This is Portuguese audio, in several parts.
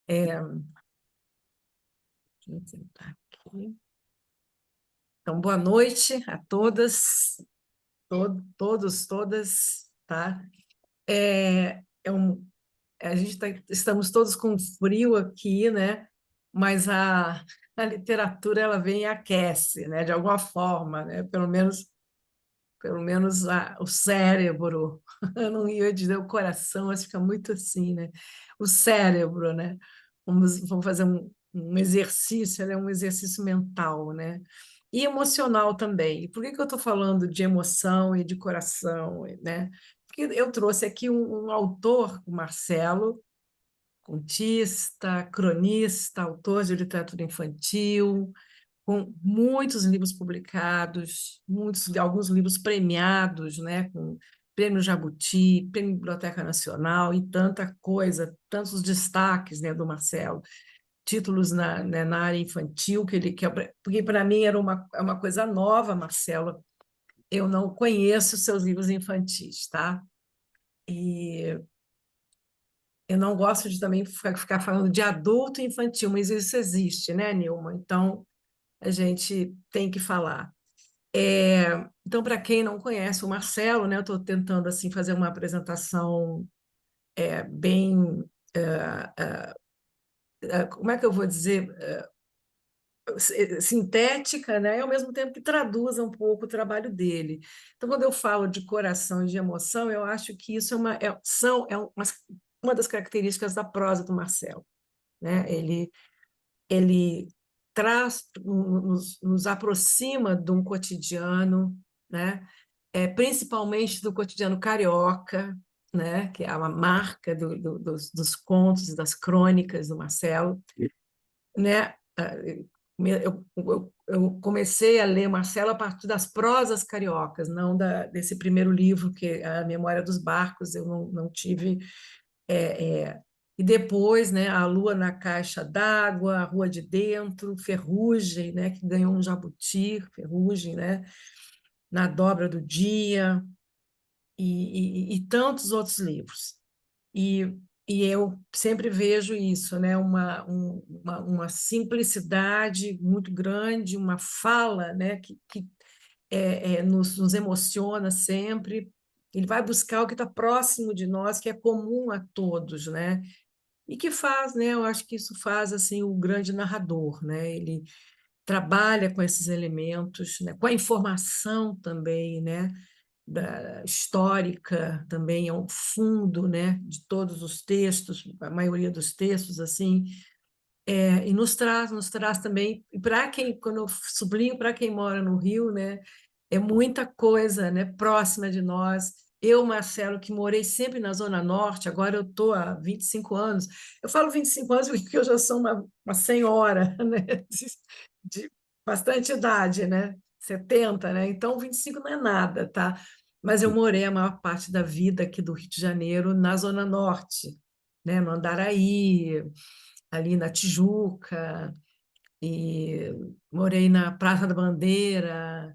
Deixa eu sentar aqui. Então, boa noite a todas, todos, todas, tá? É, é um, a gente estamos todos com frio aqui, né? Mas a literatura ela vem e aquece, né? De alguma forma, né? Pelo menos o cérebro, eu não ia dizer o coração, mas fica muito assim, né? O cérebro, né? Vamos fazer um exercício, é um exercício mental, né? E emocional também. E por que que eu estou falando de emoção e de coração, né? Porque eu trouxe aqui um autor, o Marcelo, contista, cronista, autor de literatura infantil, com muitos livros publicados, alguns livros premiados, né, com Prêmio Jabuti, Prêmio Biblioteca Nacional e tanta coisa, tantos destaques, né, do Marcelo, títulos na área infantil porque para mim era uma coisa nova, Marcelo. Eu não conheço seus livros infantis, tá? E eu não gosto de também ficar falando de adulto e infantil, mas isso existe, né, Nilma? Então a gente tem que falar. Então, para quem não conhece o Marcelo, né, eu estou tentando assim fazer uma apresentação bem, como é que eu vou dizer, sintética, né, e ao mesmo tempo que traduza um pouco o trabalho dele. Então, quando eu falo de coração e de emoção, eu acho que isso uma das características da prosa do Marcelo, né? Ele nos aproxima de um cotidiano, né? Principalmente do cotidiano carioca, né? Que é uma marca dos contos e das crônicas do Marcelo, né? Eu comecei a ler Marcelo a partir das prosas cariocas, não desse primeiro livro, que é A Memória dos Barcos, eu não tive. é, é, e depois, né, A Lua na Caixa d'Água, A Rua de Dentro, Ferrugem, né, que ganhou um jabuti, Ferrugem, né, Na Dobra do Dia, e tantos outros livros. E, e eu sempre vejo isso, né? Uma simplicidade muito grande, uma fala, né? Que nos emociona sempre. Ele vai buscar o que está próximo de nós, que é comum a todos, né? E que faz, né? Eu acho que isso faz assim o grande narrador, né? Ele trabalha com esses elementos, né? Com a informação também, né? Histórica também é um fundo, né, de todos os textos, a maioria dos textos assim, e nos traz também, e para quem, quando eu sublinho para quem mora no Rio, né, é muita coisa, né, próxima de nós. Eu, Marcelo, que morei sempre na Zona Norte, agora eu estou há 25 anos. Eu falo 25 anos porque eu já sou uma senhora, né, de bastante idade, né, 70, né, então 25 não é nada, tá? Mas eu morei a maior parte da vida aqui do Rio de Janeiro na Zona Norte, né, no Andaraí, ali na Tijuca, e morei na Praça da Bandeira,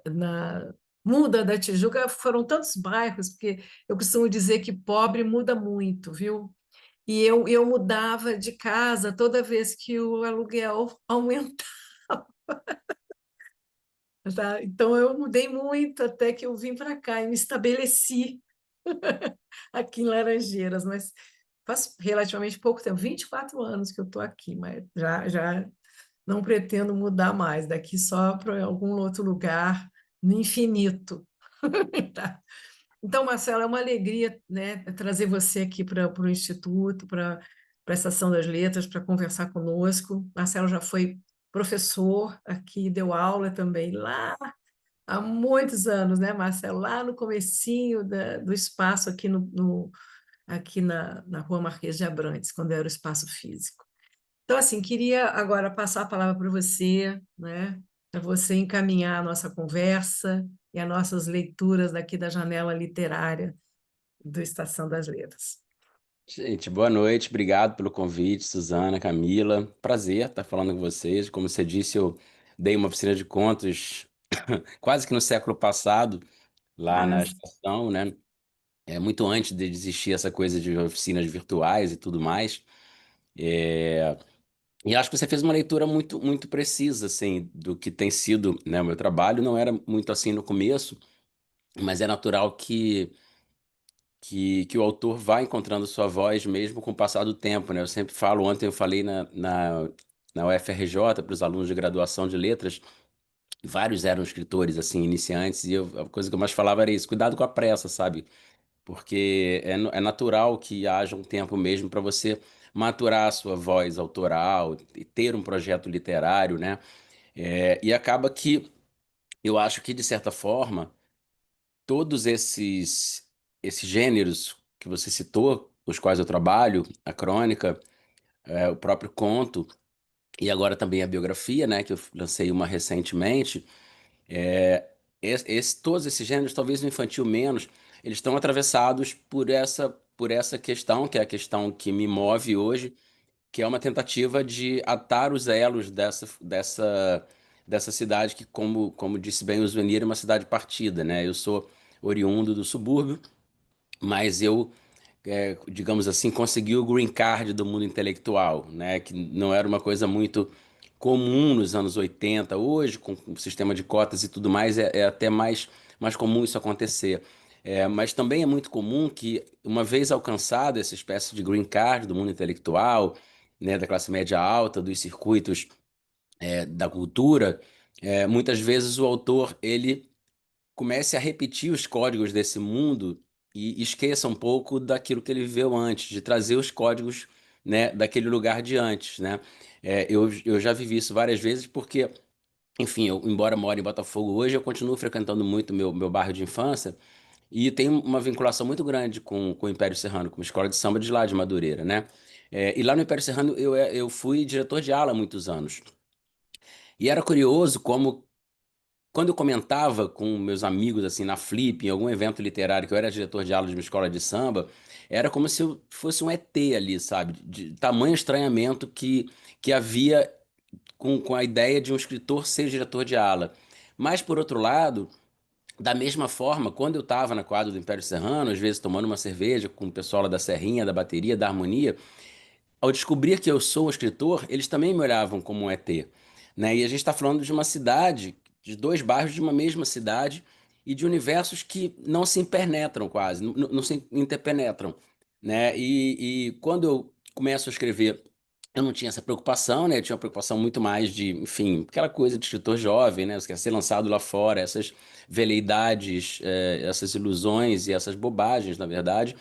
na Muda da Tijuca, foram tantos bairros, porque eu costumo dizer que pobre muda muito, viu? E eu mudava de casa toda vez que o aluguel aumentava. Tá? Então eu mudei muito até que eu vim para cá e me estabeleci aqui em Laranjeiras, mas faz relativamente pouco tempo, 24 anos que eu estou aqui, mas já não pretendo mudar mais, daqui só para algum outro lugar no infinito. Tá? Então, Marcelo, é uma alegria, né, trazer você aqui para o Instituto, para a Estação das Letras, para conversar conosco. Marcelo já foi professor aqui, deu aula também lá há muitos anos, né, Marcelo? Lá no comecinho do espaço aqui, aqui na Rua Marquês de Abrantes, quando era o espaço físico. Então, assim, queria agora passar a palavra para você, né? Para você encaminhar a nossa conversa e as nossas leituras daqui da janela literária do Estação das Letras. Gente, boa noite, obrigado pelo convite, Suzana, Camila. Prazer estar falando com vocês. Como você disse, eu dei uma oficina de contos quase que no século passado, lá na Mas, estação, né? Muito antes de existir essa coisa de oficinas virtuais e tudo mais. E acho que você fez uma leitura muito, muito precisa, assim, do que tem sido, né, o meu trabalho. Não era muito assim no começo, mas é natural que o autor vá encontrando sua voz mesmo com o passar do tempo, né? Eu sempre falo, ontem eu falei na UFRJ para os alunos de graduação de letras, vários eram escritores, assim, iniciantes, e a coisa que eu mais falava era isso, cuidado com a pressa, sabe? Porque é natural que haja um tempo mesmo para você maturar a sua voz autoral e ter um projeto literário, né? E acaba que eu acho que, de certa forma, todos esses gêneros que você citou, os quais eu trabalho, a crônica, o próprio conto e agora também a biografia, né, que eu lancei uma recentemente, é, todos esses gêneros, talvez no infantil menos, eles estão atravessados por essa questão, que é a questão que me move hoje, que é uma tentativa de atar os elos dessa cidade que, como disse bem o Zunir, é uma cidade partida, né? Eu sou oriundo do subúrbio, mas eu, digamos assim, consegui o green card do mundo intelectual, né? Que não era uma coisa muito comum nos anos 80. Hoje, com o sistema de cotas e tudo mais, é até mais comum isso acontecer. Mas também é muito comum que, uma vez alcançado essa espécie de green card do mundo intelectual, né, da classe média alta, dos circuitos, da cultura, muitas vezes o autor ele comece a repetir os códigos desse mundo e esqueça um pouco daquilo que ele viveu antes, de trazer os códigos, né, daquele lugar de antes, né? Eu já vivi isso várias vezes porque, enfim, eu, embora more em Botafogo hoje, eu continuo frequentando muito meu bairro de infância e tenho uma vinculação muito grande com o Império Serrano, com a escola de samba de lá, de Madureira, né? E lá no Império Serrano eu fui diretor de ala há muitos anos. E era curioso como quando eu comentava com meus amigos, assim, na Flip, em algum evento literário, que eu era diretor de aula de uma escola de samba, era como se eu fosse um ET ali, sabe? De tamanho estranhamento que havia com a ideia de um escritor ser diretor de ala. Mas, por outro lado, da mesma forma, quando eu estava na quadra do Império Serrano, às vezes tomando uma cerveja com o pessoal lá da Serrinha, da bateria, da harmonia, ao descobrir que eu sou um escritor, eles também me olhavam como um ET, né? E a gente está falando de uma cidade, de dois bairros de uma mesma cidade e de universos que não se impenetram quase, não se interpenetram, né? E quando eu começo a escrever, eu não tinha essa preocupação, né? Eu tinha uma preocupação muito mais de, enfim, aquela coisa de escritor jovem, né? Você quer ser lançado lá fora, essas veleidades, essas ilusões e essas bobagens, na verdade.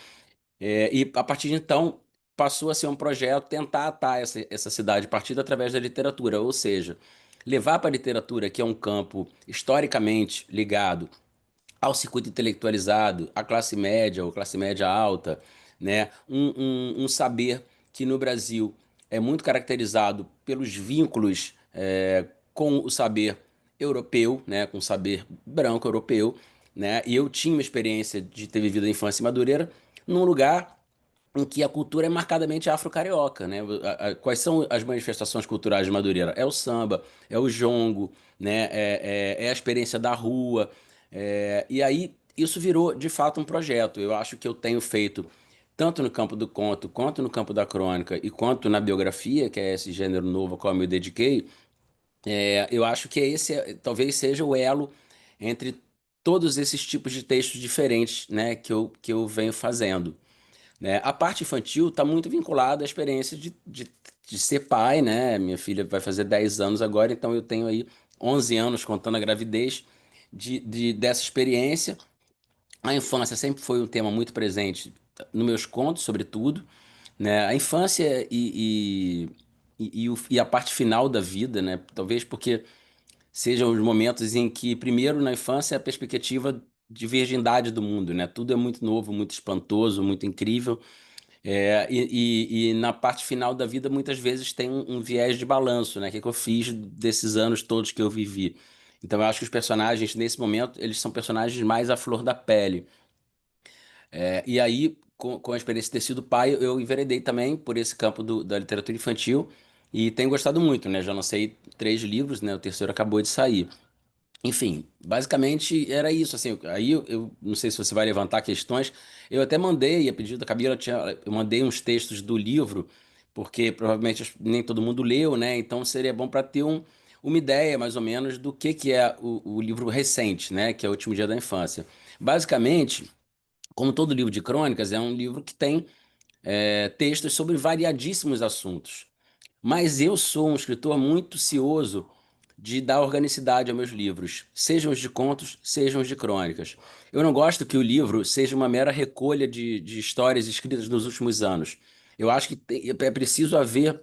E a partir de então passou a ser um projeto tentar atar essa cidade partida através da literatura, ou seja, levar para a literatura, que é um campo historicamente ligado ao circuito intelectualizado, à classe média ou classe média alta, né? Um saber que no Brasil é muito caracterizado pelos vínculos com o saber europeu, né? Com o saber branco europeu, né? E eu tinha uma experiência de ter vivido a infância em Madureira num lugar em que a cultura é marcadamente afro-carioca, né? Quais são as manifestações culturais de Madureira? É o samba, é o jongo, né? É a experiência da rua. E aí isso virou de fato um projeto. Eu acho que eu tenho feito tanto no campo do conto, quanto no campo da crônica e quanto na biografia, que é esse gênero novo ao qual eu me dediquei. Eu acho que esse talvez seja o elo entre todos esses tipos de textos diferentes, né, que eu venho fazendo, né? A parte infantil está muito vinculada à experiência de ser pai, né? Minha filha vai fazer 10 anos agora, então eu tenho aí 11 anos contando a gravidez dessa experiência. A infância sempre foi um tema muito presente nos meus contos, sobretudo, né? A infância e a parte final da vida, né? Talvez porque sejam os momentos em que, primeiro, na infância, é a perspectiva de virgindade do mundo, né? Tudo é muito novo, muito espantoso, muito incrível. E na parte final da vida, muitas vezes tem um viés de balanço, né? O que que eu fiz desses anos todos que eu vivi? Então, eu acho que os personagens, nesse momento, eles são personagens mais à flor da pele. E aí, com a experiência de ter sido pai, eu enveredei também por esse campo da literatura infantil e tenho gostado muito, né? Já lancei 3 livros, né? O terceiro acabou de sair. Enfim, basicamente era isso, assim, aí eu não sei se você vai levantar questões, eu até mandei, a pedido da Camila, eu mandei uns textos do livro porque provavelmente nem todo mundo leu, né? Então seria bom para ter uma ideia, mais ou menos, do que é o livro recente, né? Que é O Último Dia da Infância. Basicamente, como todo livro de crônicas, é um livro que tem textos sobre variadíssimos assuntos. Mas eu sou um escritor muito cioso de dar organicidade aos meus livros, sejam os de contos, sejam os de crônicas. Eu não gosto que o livro seja uma mera recolha de histórias escritas nos últimos anos. Eu acho que é preciso haver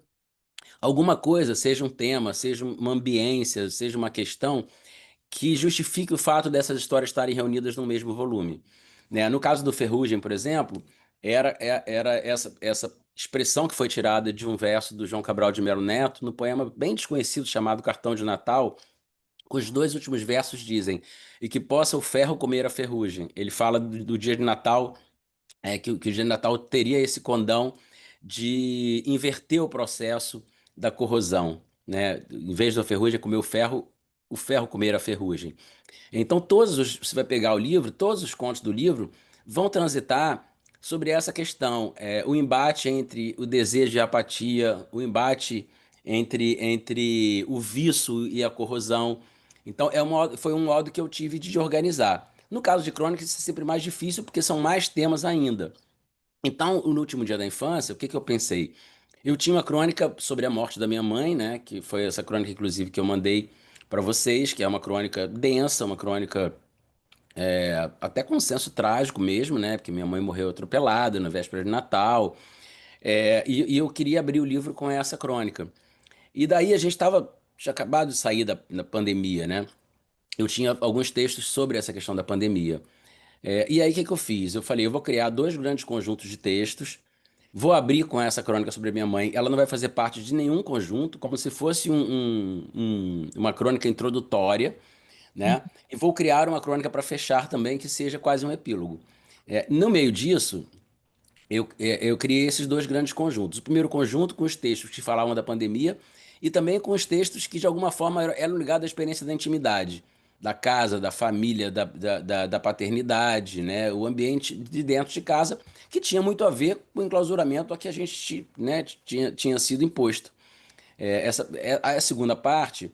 alguma coisa, seja um tema, seja uma ambiência, seja uma questão que justifique o fato dessas histórias estarem reunidas no mesmo volume. Né? No caso do Ferrugem, por exemplo, era essa expressão que foi tirada de um verso do João Cabral de Melo Neto, no poema bem desconhecido chamado Cartão de Natal, cujos dois últimos versos dizem: E que possa o ferro comer a ferrugem. Ele fala do dia de Natal, que o dia de Natal teria esse condão de inverter o processo da corrosão. Né? Em vez da ferrugem comer o ferro comer a ferrugem. Então, você vai pegar o livro, todos os contos do livro vão transitar sobre essa questão, o embate entre o desejo e a apatia, o embate entre o vício e a corrosão. Então, foi um modo que eu tive de organizar. No caso de crônicas, isso é sempre mais difícil, porque são mais temas ainda. Então, no último dia da infância, o que que eu pensei? Eu tinha uma crônica sobre a morte da minha mãe, né? Que foi essa crônica, inclusive, que eu mandei para vocês, que é uma crônica densa, uma crônica até com um senso trágico mesmo, né? Porque minha mãe morreu atropelada na véspera de Natal. E eu queria abrir o livro com essa crônica. E daí a gente tinha acabado de sair da pandemia, né? Eu tinha alguns textos sobre essa questão da pandemia. E aí o que que eu fiz? Eu falei, eu vou criar dois grandes conjuntos de textos, vou abrir com essa crônica sobre a minha mãe. Ela não vai fazer parte de nenhum conjunto, como se fosse uma crônica introdutória, né? E vou criar uma crônica para fechar também, que seja quase um epílogo. No meio disso, eu criei esses dois grandes conjuntos. O primeiro conjunto com os textos que falavam da pandemia e também com os textos que, de alguma forma, eram ligados à experiência da intimidade, da casa, da família, da paternidade, né? O ambiente de dentro de casa, que tinha muito a ver com o enclausuramento a que a gente, né, tinha sido imposto. A segunda parte,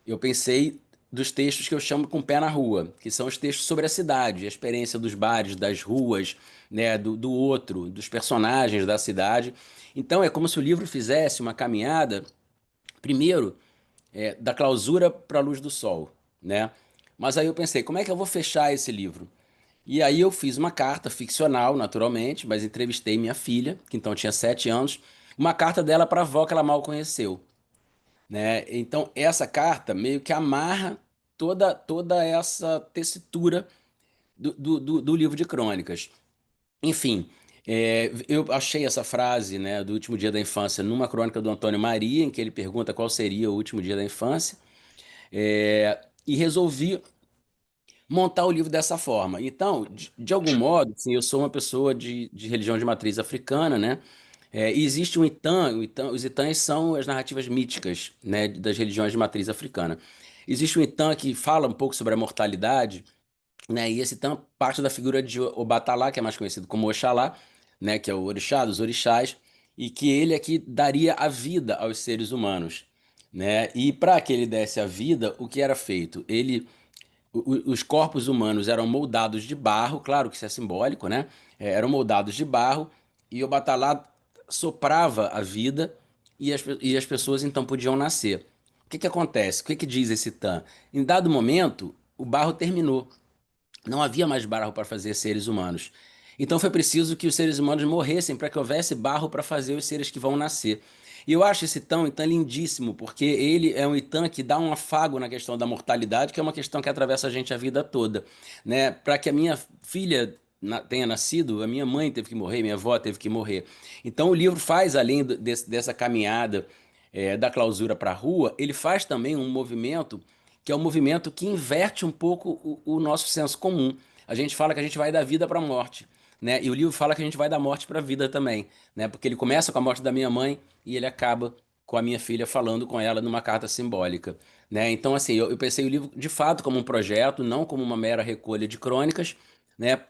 eu pensei dos textos que eu chamo com o pé na rua, que são os textos sobre a cidade, a experiência dos bares, das ruas, né, do outro, dos personagens da cidade. Então é como se o livro fizesse uma caminhada, primeiro, da clausura para a luz do sol, né? Mas aí eu pensei, como é que eu vou fechar esse livro? E aí eu fiz uma carta ficcional, naturalmente, mas entrevistei minha filha, que então tinha 7 anos, uma carta dela para a avó que ela mal conheceu, né? Então, essa carta meio que amarra toda essa tessitura do livro de crônicas. Enfim, eu achei essa frase, né, do último dia da infância numa crônica do Antônio Maria, em que ele pergunta qual seria o último dia da infância, e resolvi montar o livro dessa forma. Então, de algum modo, assim, eu sou uma pessoa de religião de matriz africana, né? E existe um os Itãs são as narrativas míticas, né, das religiões de matriz africana. Existe um Itã que fala um pouco sobre a mortalidade, né, e esse Itã parte da figura de Obatalá, que é mais conhecido como Oxalá, né, que é o orixá dos orixás, e que ele é que daria a vida aos seres humanos, né? E para que ele desse a vida, o que era feito? Os corpos humanos eram moldados de barro, claro que isso é simbólico, né? Eram moldados de barro e o Batalá soprava a vida e as pessoas então podiam nascer. O que que acontece? O que que diz esse Tan? Em dado momento, o barro terminou. Não havia mais barro para fazer seres humanos. Então foi preciso que os seres humanos morressem para que houvesse barro para fazer os seres que vão nascer. E eu acho esse Itã lindíssimo, porque ele é um Itã que dá um afago na questão da mortalidade, que é uma questão que atravessa a gente a vida toda, né? Para que a minha filha tenha nascido, a minha mãe teve que morrer, minha avó teve que morrer. Então o livro faz, além dessa caminhada da clausura para a rua, ele faz também um movimento que é um movimento que inverte um pouco o nosso senso comum. A gente fala que a gente vai da vida para a morte, né? E o livro fala que a gente vai da morte para a vida também, né? Porque ele começa com a morte da minha mãe e ele acaba com a minha filha falando com ela numa carta simbólica, né? Então, assim, eu pensei o livro de fato como um projeto, não como uma mera recolha de crônicas, né?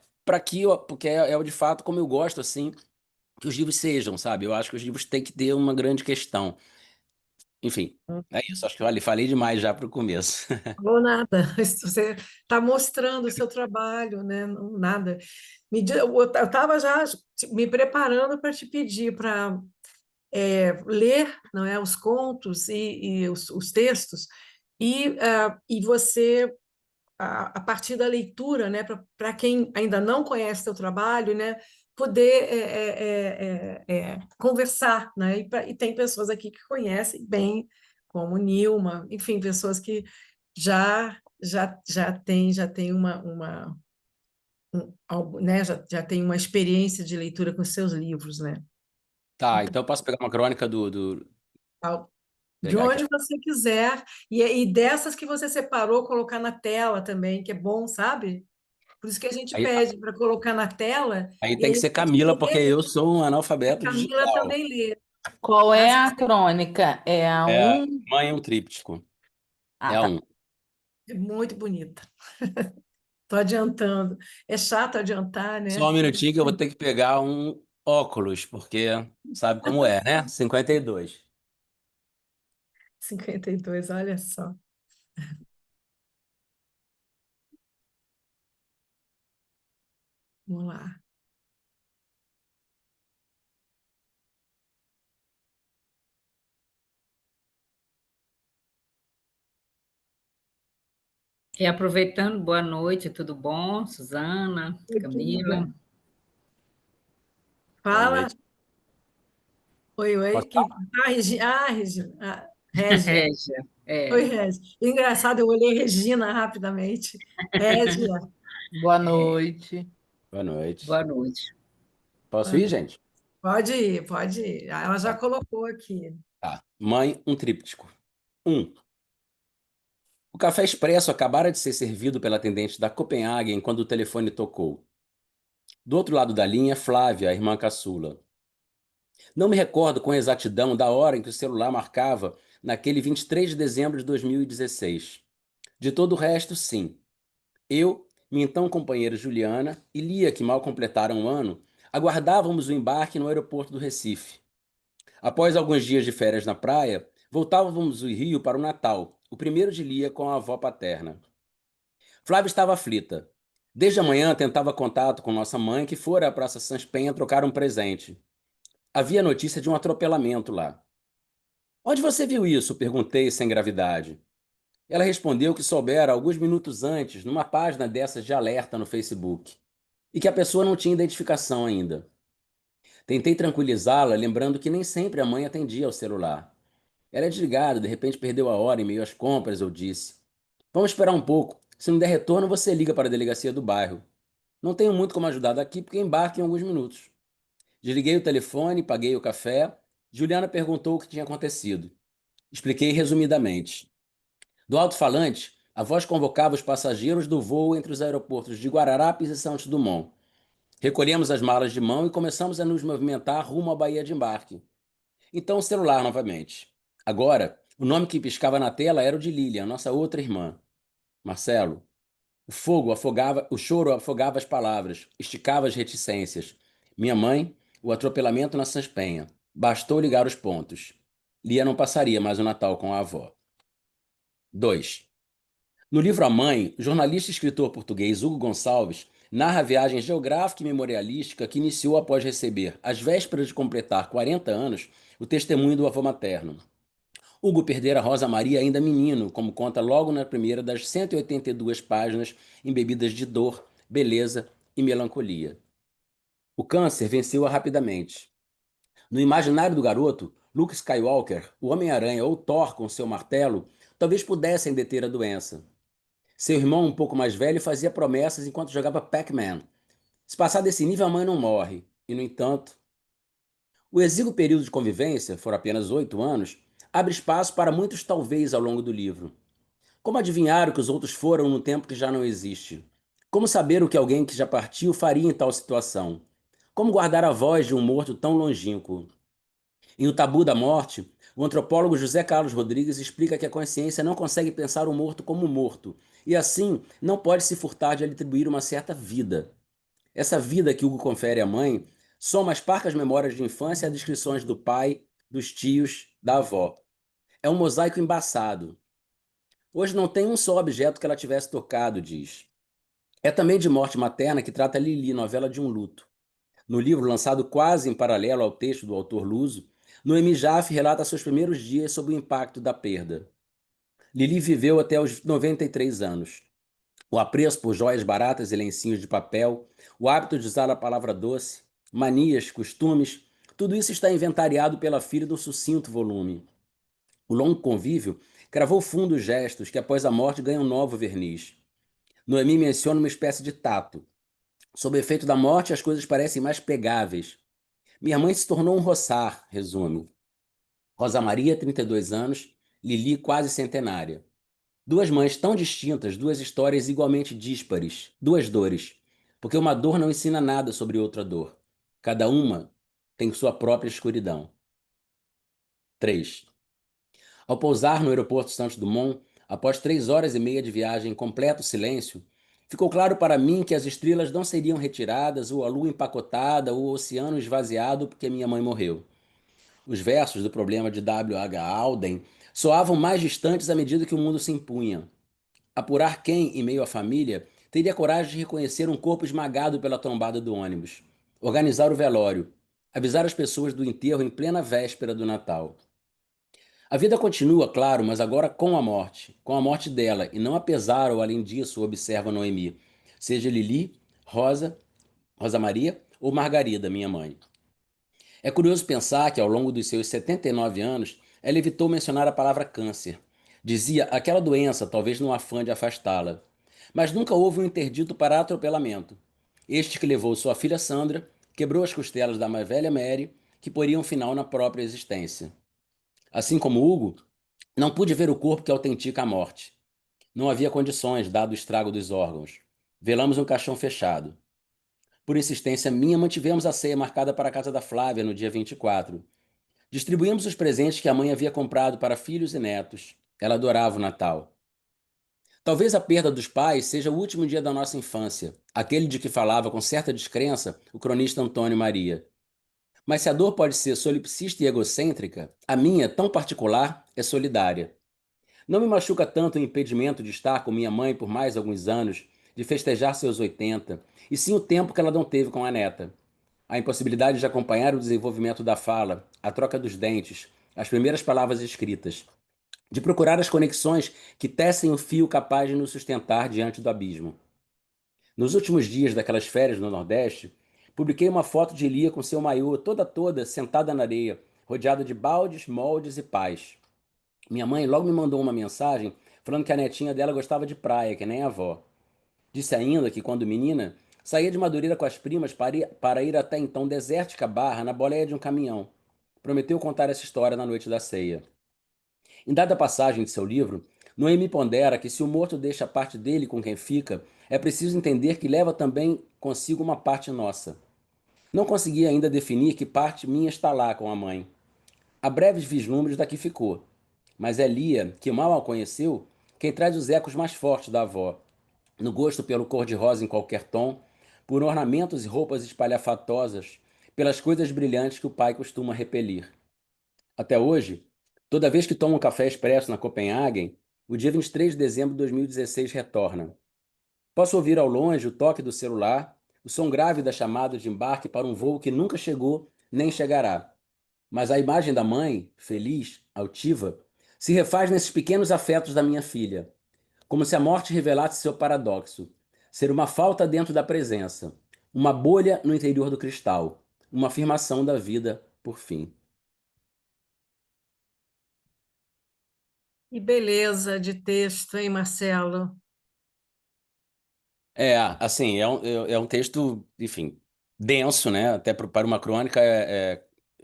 Porque é de fato como eu gosto, assim, que os livros sejam, sabe? Eu acho que os livros têm que ter uma grande questão. Enfim, é isso. Acho que eu falei demais já para o começo. Falou nada. Você está mostrando o seu trabalho, né? Nada. Eu estava já me preparando para te pedir para ler, não é, os contos e os textos e você a partir da leitura, né, para quem ainda não conhece teu trabalho, né, poder conversar, né, e tem pessoas aqui que conhecem bem, como Nilma, enfim, pessoas que já tem algo, né, já tem uma experiência de leitura com seus livros, né? Tá, Então, então eu posso pegar uma crônica de pegar aqui. onde você quiser, e dessas que você separou, colocar na tela também, que é bom, sabe? Por isso que a gente Aí, pede para colocar na tela, aí e tem que aí ser a gente Camila, porque lê, eu sou um a analfabeto Camila digital. também lê. Qual é Às a vezes crônica? É a É, um. Mãe é um tríptico. Ah, É a tá. um. é muito bonita. Estou adiantando. É chato adiantar, Só né? um minutinho que eu vou ter que pegar um óculos, porque sabe como é, né? 52. 52, olha só. Vamos lá. E aproveitando, boa noite, tudo bom? Suzana, Oi, Camila. querida. Boa Fala. noite. Oi, oi. Posso falar? Regina. Régia. Régia, Oi, Régia. Engraçado, eu olhei Regina rapidamente. Régia. Boa noite. Boa noite. boa noite. Posso ir, gente? Pode ir, pode ir. Ela já Tá. colocou aqui. Tá. Mãe, um tríptico. Um. O café expresso acabara de ser servido pela atendente da Copenhagen quando o telefone tocou. Do outro lado da linha, Flávia, a irmã caçula. Não me recordo com exatidão da hora em que o celular marcava naquele 23 de dezembro de 2016. De todo o resto, sim. Eu, minha então companheira Juliana e Lia, que mal completaram um ano, aguardávamos o embarque no aeroporto do Recife. Após alguns dias de férias na praia, voltávamos do Rio para o Natal, o primeiro de Lia com a avó paterna. Flávia estava aflita. Desde a manhã tentava contato com nossa mãe, que fora à Praça Sans Penha trocar um presente. Havia notícia de um atropelamento lá. Onde você viu isso? Perguntei sem gravidade. Ela respondeu que soubera alguns minutos antes, numa página dessas de alerta no Facebook, e que a pessoa não tinha identificação ainda. Tentei tranquilizá-la, lembrando que nem sempre a mãe atendia ao celular. Ela é desligada, de repente perdeu a hora em meio às compras, eu disse. Vamos esperar um pouco. Se não der retorno, você liga para a delegacia do bairro. Não tenho muito como ajudar daqui porque embarque em alguns minutos. Desliguei o telefone, paguei o café. Juliana perguntou o que tinha acontecido. Expliquei resumidamente. Do alto-falante, a voz convocava os passageiros do voo entre os aeroportos de Guararapes e Santos Dumont. Recolhemos as malas de mão e começamos a nos movimentar rumo à Baía de Embarque. Então o celular novamente. Agora, o nome que piscava na tela era o de Lilian, nossa outra irmã. Marcelo. O choro afogava as palavras, esticava as reticências. Minha mãe, o atropelamento na Sanspenha. Bastou ligar os pontos. Lia não passaria mais o Natal com a avó. 2. No livro A Mãe, o jornalista e escritor português Hugo Gonçalves narra a viagem geográfica e memorialística que iniciou após receber, às vésperas de completar 40 anos, o testemunho do avô materno. Hugo perdera Rosa Maria ainda menino, como conta logo na primeira das 182 páginas embebidas de dor, beleza e melancolia. O câncer venceu-a rapidamente. No imaginário do garoto, Luke Skywalker, o Homem-Aranha ou Thor com seu martelo, talvez pudessem deter a doença. Seu irmão, um pouco mais velho, fazia promessas enquanto jogava Pac-Man. Se passar desse nível, a mãe não morre. E, no entanto, o exíguo período de convivência, foram apenas 8 anos, abre espaço para muitos talvez ao longo do livro. Como adivinhar o que os outros foram no tempo que já não existe? Como saber o que alguém que já partiu faria em tal situação? Como guardar a voz de um morto tão longínquo? Em O Tabu da Morte, o antropólogo José Carlos Rodrigues explica que a consciência não consegue pensar o morto como morto, e assim não pode se furtar de lhe atribuir uma certa vida. Essa vida que Hugo confere à mãe Soma as parcas memórias de infância e as descrições do pai, dos tios, da avó. É um mosaico embaçado. Hoje não tem um só objeto que ela tivesse tocado, diz. É também de morte materna que trata Lili, novela de um luto. No livro, lançado quase em paralelo ao texto do autor luso, Noemi Jaffe relata seus primeiros dias sob o impacto da perda. Lili viveu até os 93 anos. O apreço por joias baratas e lencinhos de papel, o hábito de usar a palavra doce, manias, costumes, tudo isso está inventariado pela filha no sucinto volume. O longo convívio cravou fundos gestos que após a morte ganham novo verniz. Noemi menciona uma espécie de tato. Sob o efeito da morte, as coisas parecem mais pegáveis. Minha mãe se tornou um roçar, resume. Rosa Maria, 32 anos, Lili, quase centenária. Duas mães tão distintas, duas histórias igualmente díspares, duas dores. Porque uma dor não ensina nada sobre outra dor. Cada uma tem sua própria escuridão. 3. Ao pousar no aeroporto Santos Dumont, após 3 horas e meia de viagem em completo silêncio, ficou claro para mim que as estrelas não seriam retiradas, ou a lua empacotada, ou o oceano esvaziado porque minha mãe morreu. Os versos do problema de W. H. Auden soavam mais distantes à medida que o mundo se impunha. Apurar quem, em meio à família, teria coragem de reconhecer um corpo esmagado pela trombada do ônibus. Organizar o velório. Avisar as pessoas do enterro em plena véspera do Natal. A vida continua, claro, mas agora com a morte dela, e não apesar ou além disso, observa Noemi. Seja Lili, Rosa Maria ou Margarida, minha mãe. É curioso pensar que, ao longo dos seus 79 anos, ela evitou mencionar a palavra câncer. Dizia aquela doença, talvez no afã de afastá-la. Mas nunca houve um interdito para atropelamento. Este que levou sua filha Sandra, quebrou as costelas da mais velha Mary, que poria um final na própria existência. Assim como Hugo, não pude ver o corpo que autentica a morte. Não havia condições, dado o estrago dos órgãos. Velamos um caixão fechado. Por insistência minha, mantivemos a ceia marcada para a casa da Flávia no dia 24. Distribuímos os presentes que a mãe havia comprado para filhos e netos. Ela adorava o Natal. Talvez a perda dos pais seja o último dia da nossa infância, aquele de que falava com certa descrença o cronista Antônio Maria. Mas se a dor pode ser solipsista e egocêntrica, a minha, tão particular, é solidária. Não me machuca tanto o impedimento de estar com minha mãe por mais alguns anos, de festejar seus 80, e sim o tempo que ela não teve com a neta. A impossibilidade de acompanhar o desenvolvimento da fala, a troca dos dentes, as primeiras palavras escritas, de procurar as conexões que tecem o fio capaz de nos sustentar diante do abismo. Nos últimos dias daquelas férias no Nordeste, publiquei uma foto de Lia com seu maiô toda sentada na areia, rodeada de baldes, moldes e pás. Minha mãe logo me mandou uma mensagem falando que a netinha dela gostava de praia, que nem a avó. Disse ainda que, quando menina, saía de Madureira com as primas para ir até então desértica Barra na boleia de um caminhão. Prometeu contar essa história na noite da ceia. Em dada passagem de seu livro, Noemi pondera que se o morto deixa parte dele com quem fica, é preciso entender que leva também consigo uma parte nossa. Não consegui ainda definir que parte minha está lá com a mãe. Há breves vislumbres da que ficou, mas é Lia, que mal a conheceu, quem traz os ecos mais fortes da avó, no gosto pelo cor-de-rosa em qualquer tom, por ornamentos e roupas espalhafatosas, pelas coisas brilhantes que o pai costuma repelir. Até hoje, toda vez que tomo um café expresso na Copenhagen, o dia 23 de dezembro de 2016 retorna. Posso ouvir ao longe o toque do celular, o som grave da chamada de embarque para um voo que nunca chegou nem chegará. Mas a imagem da mãe, feliz, altiva, se refaz nesses pequenos afetos da minha filha, como se a morte revelasse seu paradoxo, ser uma falta dentro da presença, uma bolha no interior do cristal, uma afirmação da vida, por fim. Que beleza de texto, hein, Marcelo? Assim, é um texto, enfim, denso, né? Até para uma crônica,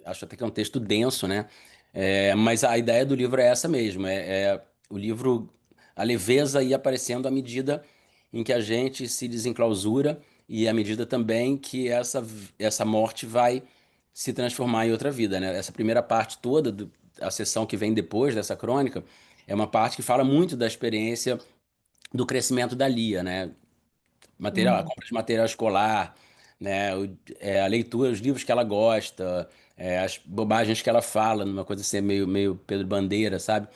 acho até que é um texto denso, né? Mas a ideia do livro é essa mesmo, o livro, a leveza ir aparecendo à medida em que a gente se desenclausura e à medida também que essa morte vai se transformar em outra vida, né? Essa primeira parte toda, a sessão que vem depois dessa crônica, é uma parte que fala muito da experiência do crescimento da Lia, né? A Hum. compra de material escolar, né? A leitura, os livros que ela gosta, as bobagens que ela fala, numa coisa assim, meio Pedro Bandeira, sabe?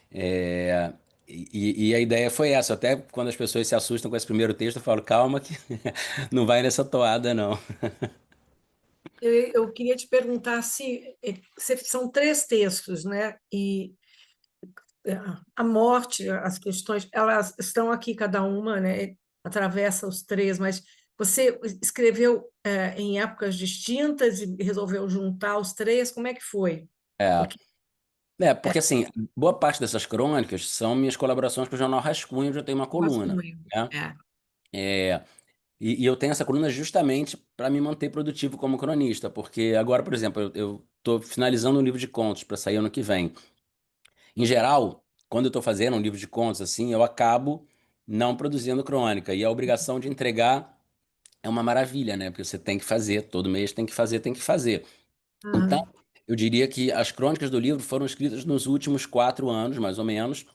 É, e a ideia foi essa. Até quando as pessoas se assustam com esse primeiro texto, eu falo, calma que não vai nessa toada, não. Eu queria te perguntar são três textos, né? E a morte, as questões, elas estão aqui cada uma, né? Atravessa os três, mas você escreveu em épocas distintas e resolveu juntar os três? Como é que foi? É, Porque porque assim, boa parte dessas crônicas são minhas colaborações com o Jornal Rascunho, onde eu tenho uma coluna, rascunho. né? É. É, e eu tenho essa coluna justamente para me manter produtivo como cronista, porque agora, por exemplo, eu estou finalizando um livro de contos para sair ano que vem. Em geral, quando eu estou fazendo um livro de contos assim, eu acabo não produzindo crônica, e a obrigação de entregar é uma maravilha, né? Porque você tem que fazer, todo mês tem que fazer, tem que fazer. Ah, Então, eu diria que as crônicas do livro foram escritas nos últimos 4 anos, mais ou menos,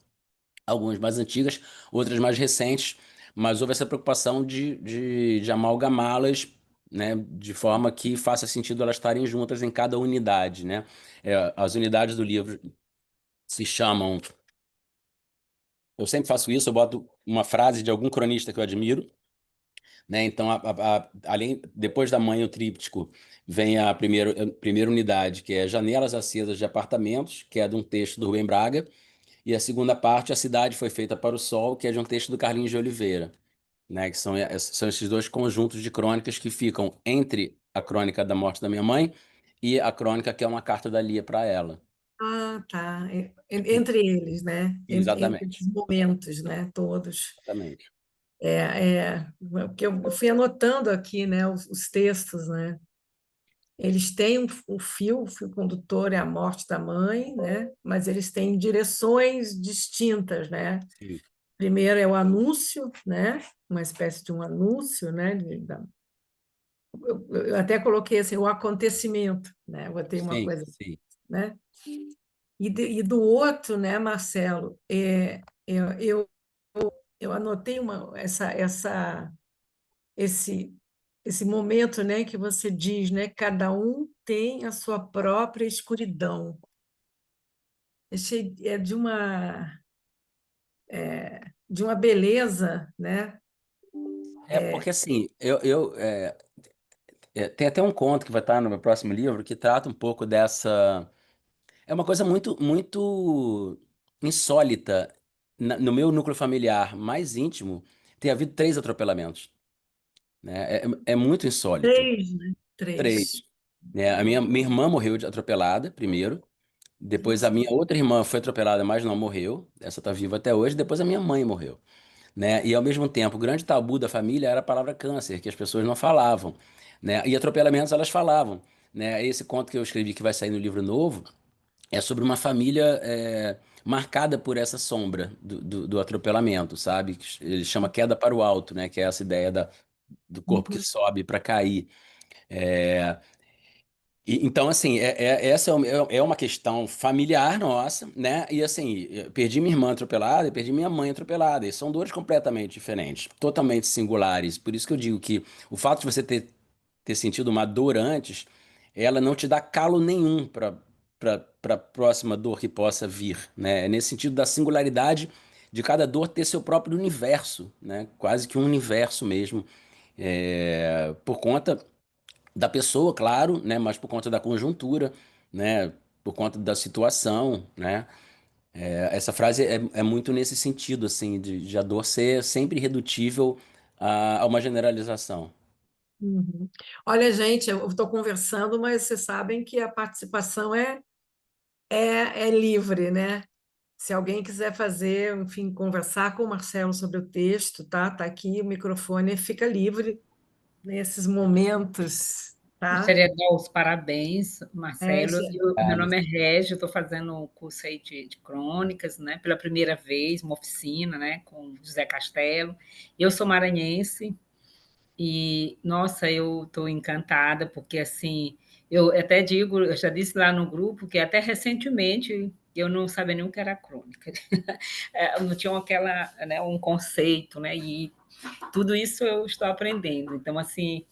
algumas mais antigas, outras mais recentes, mas houve essa preocupação de amalgamá-las, né, de forma que faça sentido elas estarem juntas em cada unidade, né? As unidades do livro se chamam. Eu sempre faço isso, eu boto uma frase de algum cronista que eu admiro, né? Então, além, depois da mãe, o tríptico, vem a primeira unidade, que é Janelas Acesas de Apartamentos, que é de um texto do Rubem Braga, e a segunda parte, A Cidade Foi Feita para o Sol, que é de um texto do Carlinhos de Oliveira, né? Que são esses dois conjuntos de crônicas que ficam entre a crônica da morte da minha mãe e a crônica que é uma carta da Lia para ela. tá. Entre eles, né? Entre Exatamente, esses momentos, né? Todos. exatamente. Porque eu fui anotando aqui, né? Os textos, né? Eles têm o fio condutor é a morte da mãe, né? Mas eles têm direções distintas, né? Sim, Primeiro é o anúncio, né? Uma espécie de um anúncio, né? Eu até coloquei assim, o acontecimento, né? Eu botei uma sim, coisa, sim. né? E do outro, né, Marcelo, eu anotei esse, esse momento, né, que você diz, né? Cada um tem a sua própria escuridão. Achei de uma beleza, né? Porque assim, tem até um conto que vai estar no meu próximo livro que trata um pouco dessa. É uma coisa muito, muito insólita. No meu núcleo familiar mais íntimo, tem havido 3 atropelamentos, né? É muito insólito. Três, né? Três. Três. Né? A minha irmã morreu de atropelada primeiro. Depois a Nossa. minha outra irmã foi atropelada, mas não morreu. Essa tá viva até hoje. Depois a minha mãe morreu, né? E ao mesmo tempo, o grande tabu da família era a palavra câncer, que as pessoas não falavam, né? E atropelamentos elas falavam, né? Esse conto que eu escrevi que vai sair no livro novo é sobre uma família marcada por essa sombra do atropelamento, sabe? Que ele chama queda para o alto, né? Que é essa ideia do corpo que Uhum. sobe para cair. É, então, assim, essa é uma questão familiar nossa, né? E assim, eu perdi minha irmã atropelada e perdi minha mãe atropelada. E são dores completamente diferentes, totalmente singulares. Por isso que eu digo que o fato de você ter sentido uma dor antes, ela não te dá calo nenhum para a próxima dor que possa vir, né? É nesse sentido da singularidade de cada dor ter seu próprio universo, né? Quase que um universo mesmo, por conta da pessoa, claro, né? Mas por conta da conjuntura, né? Por conta da situação, né? Essa frase é muito nesse sentido, assim, de a dor ser sempre redutível a uma generalização. Uhum. Olha, gente, eu estou conversando, mas vocês sabem que a participação é livre, né? Se alguém quiser fazer, enfim, conversar com o Marcelo sobre o texto, tá? Tá aqui, o microfone fica livre nesses momentos, tá? Gostaria de dar os parabéns, Marcelo. Régia. Meu Obrigado. nome é Régia, estou fazendo um curso aí de crônicas, né? Pela primeira vez, uma oficina, né? Com José Castelo. Eu sou maranhense e, nossa, eu estou encantada, porque, assim, eu até digo, eu já disse lá no grupo, que até recentemente eu não sabia nem o que era crônica. Eu não tinha aquela, né, um conceito, né? E tudo isso eu estou aprendendo. Então, assim,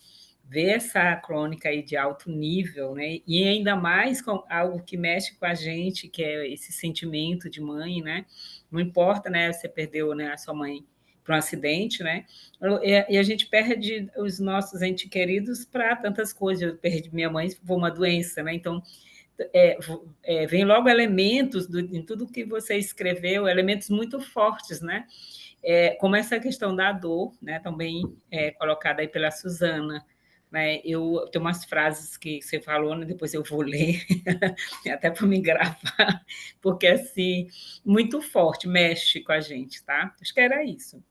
ver essa crônica aí de alto nível, né? E ainda mais com algo que mexe com a gente, que é esse sentimento de mãe, né? Não importa, né? Você perdeu, né, a sua mãe para um acidente, né? E a gente perde os nossos entes queridos para tantas coisas. Eu perdi minha mãe por uma doença, né? Então, vem logo elementos em tudo que você escreveu, elementos muito fortes, né? Como essa questão da dor, né? Também colocada aí pela Suzana. Né? Eu tenho umas frases que você falou, né? Depois eu vou ler, até para me gravar, porque assim, muito forte, mexe com a gente, tá? Acho que era isso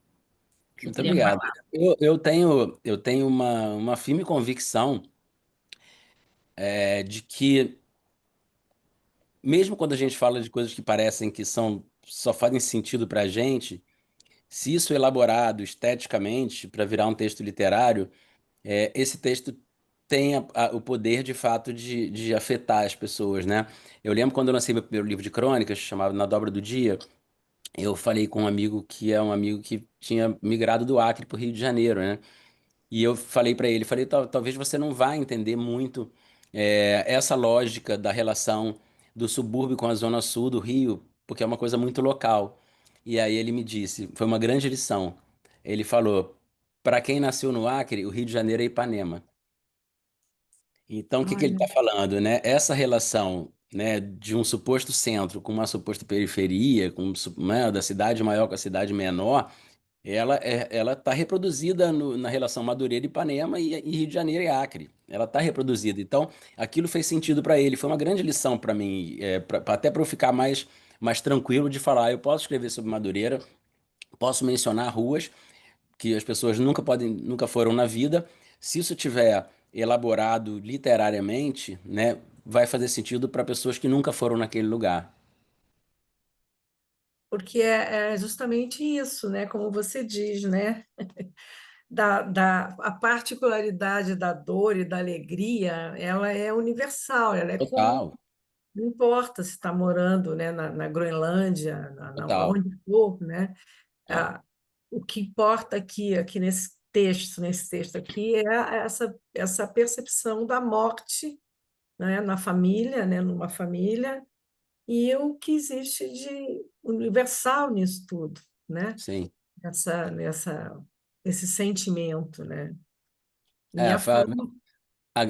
que eu Muito queria obrigado. falar. Eu tenho uma firme convicção de que, mesmo quando a gente fala de coisas que parecem que só fazem sentido para a gente, se isso é elaborado esteticamente para virar um texto literário, esse texto tem o poder, de fato, de afetar as pessoas, né? Eu lembro quando eu lancei meu primeiro livro de crônicas, chamado Na Dobra do Dia, eu falei com um amigo que é um amigo que tinha migrado do Acre para o Rio de Janeiro, né? E eu falei para ele, falei, talvez você não vá entender muito essa lógica da relação do subúrbio com a zona sul do Rio, porque é uma coisa muito local. E aí ele me disse, foi uma grande lição. Ele falou, para quem nasceu no Acre, o Rio de Janeiro é Ipanema. Então, o que que ele Olha, está falando, né? Essa relação, né, de um suposto centro com uma suposta periferia, né, da cidade maior com a cidade menor, ela está reproduzida na relação Madureira e Ipanema e Rio de Janeiro e Acre. Ela está reproduzida. Então, aquilo fez sentido para ele. Foi uma grande lição para mim, até para eu ficar mais tranquilo de falar. Eu posso escrever sobre Madureira, posso mencionar ruas que as pessoas nunca foram na vida. Se isso tiver elaborado literariamente, né, vai fazer sentido para pessoas que nunca foram naquele lugar. porque é justamente isso, né? Como você diz, né? A particularidade da dor e da alegria, ela é universal, ela é comum. Total, Não importa se está morando, né, na Groenlândia, total, onde for, né? total. O que importa aqui nesse texto aqui, é essa percepção da morte, né, na família, né, numa família, e o que existe de universal nisso tudo, né? Sim. Essa, nessa, esse sentimento, né? E É, a forma. a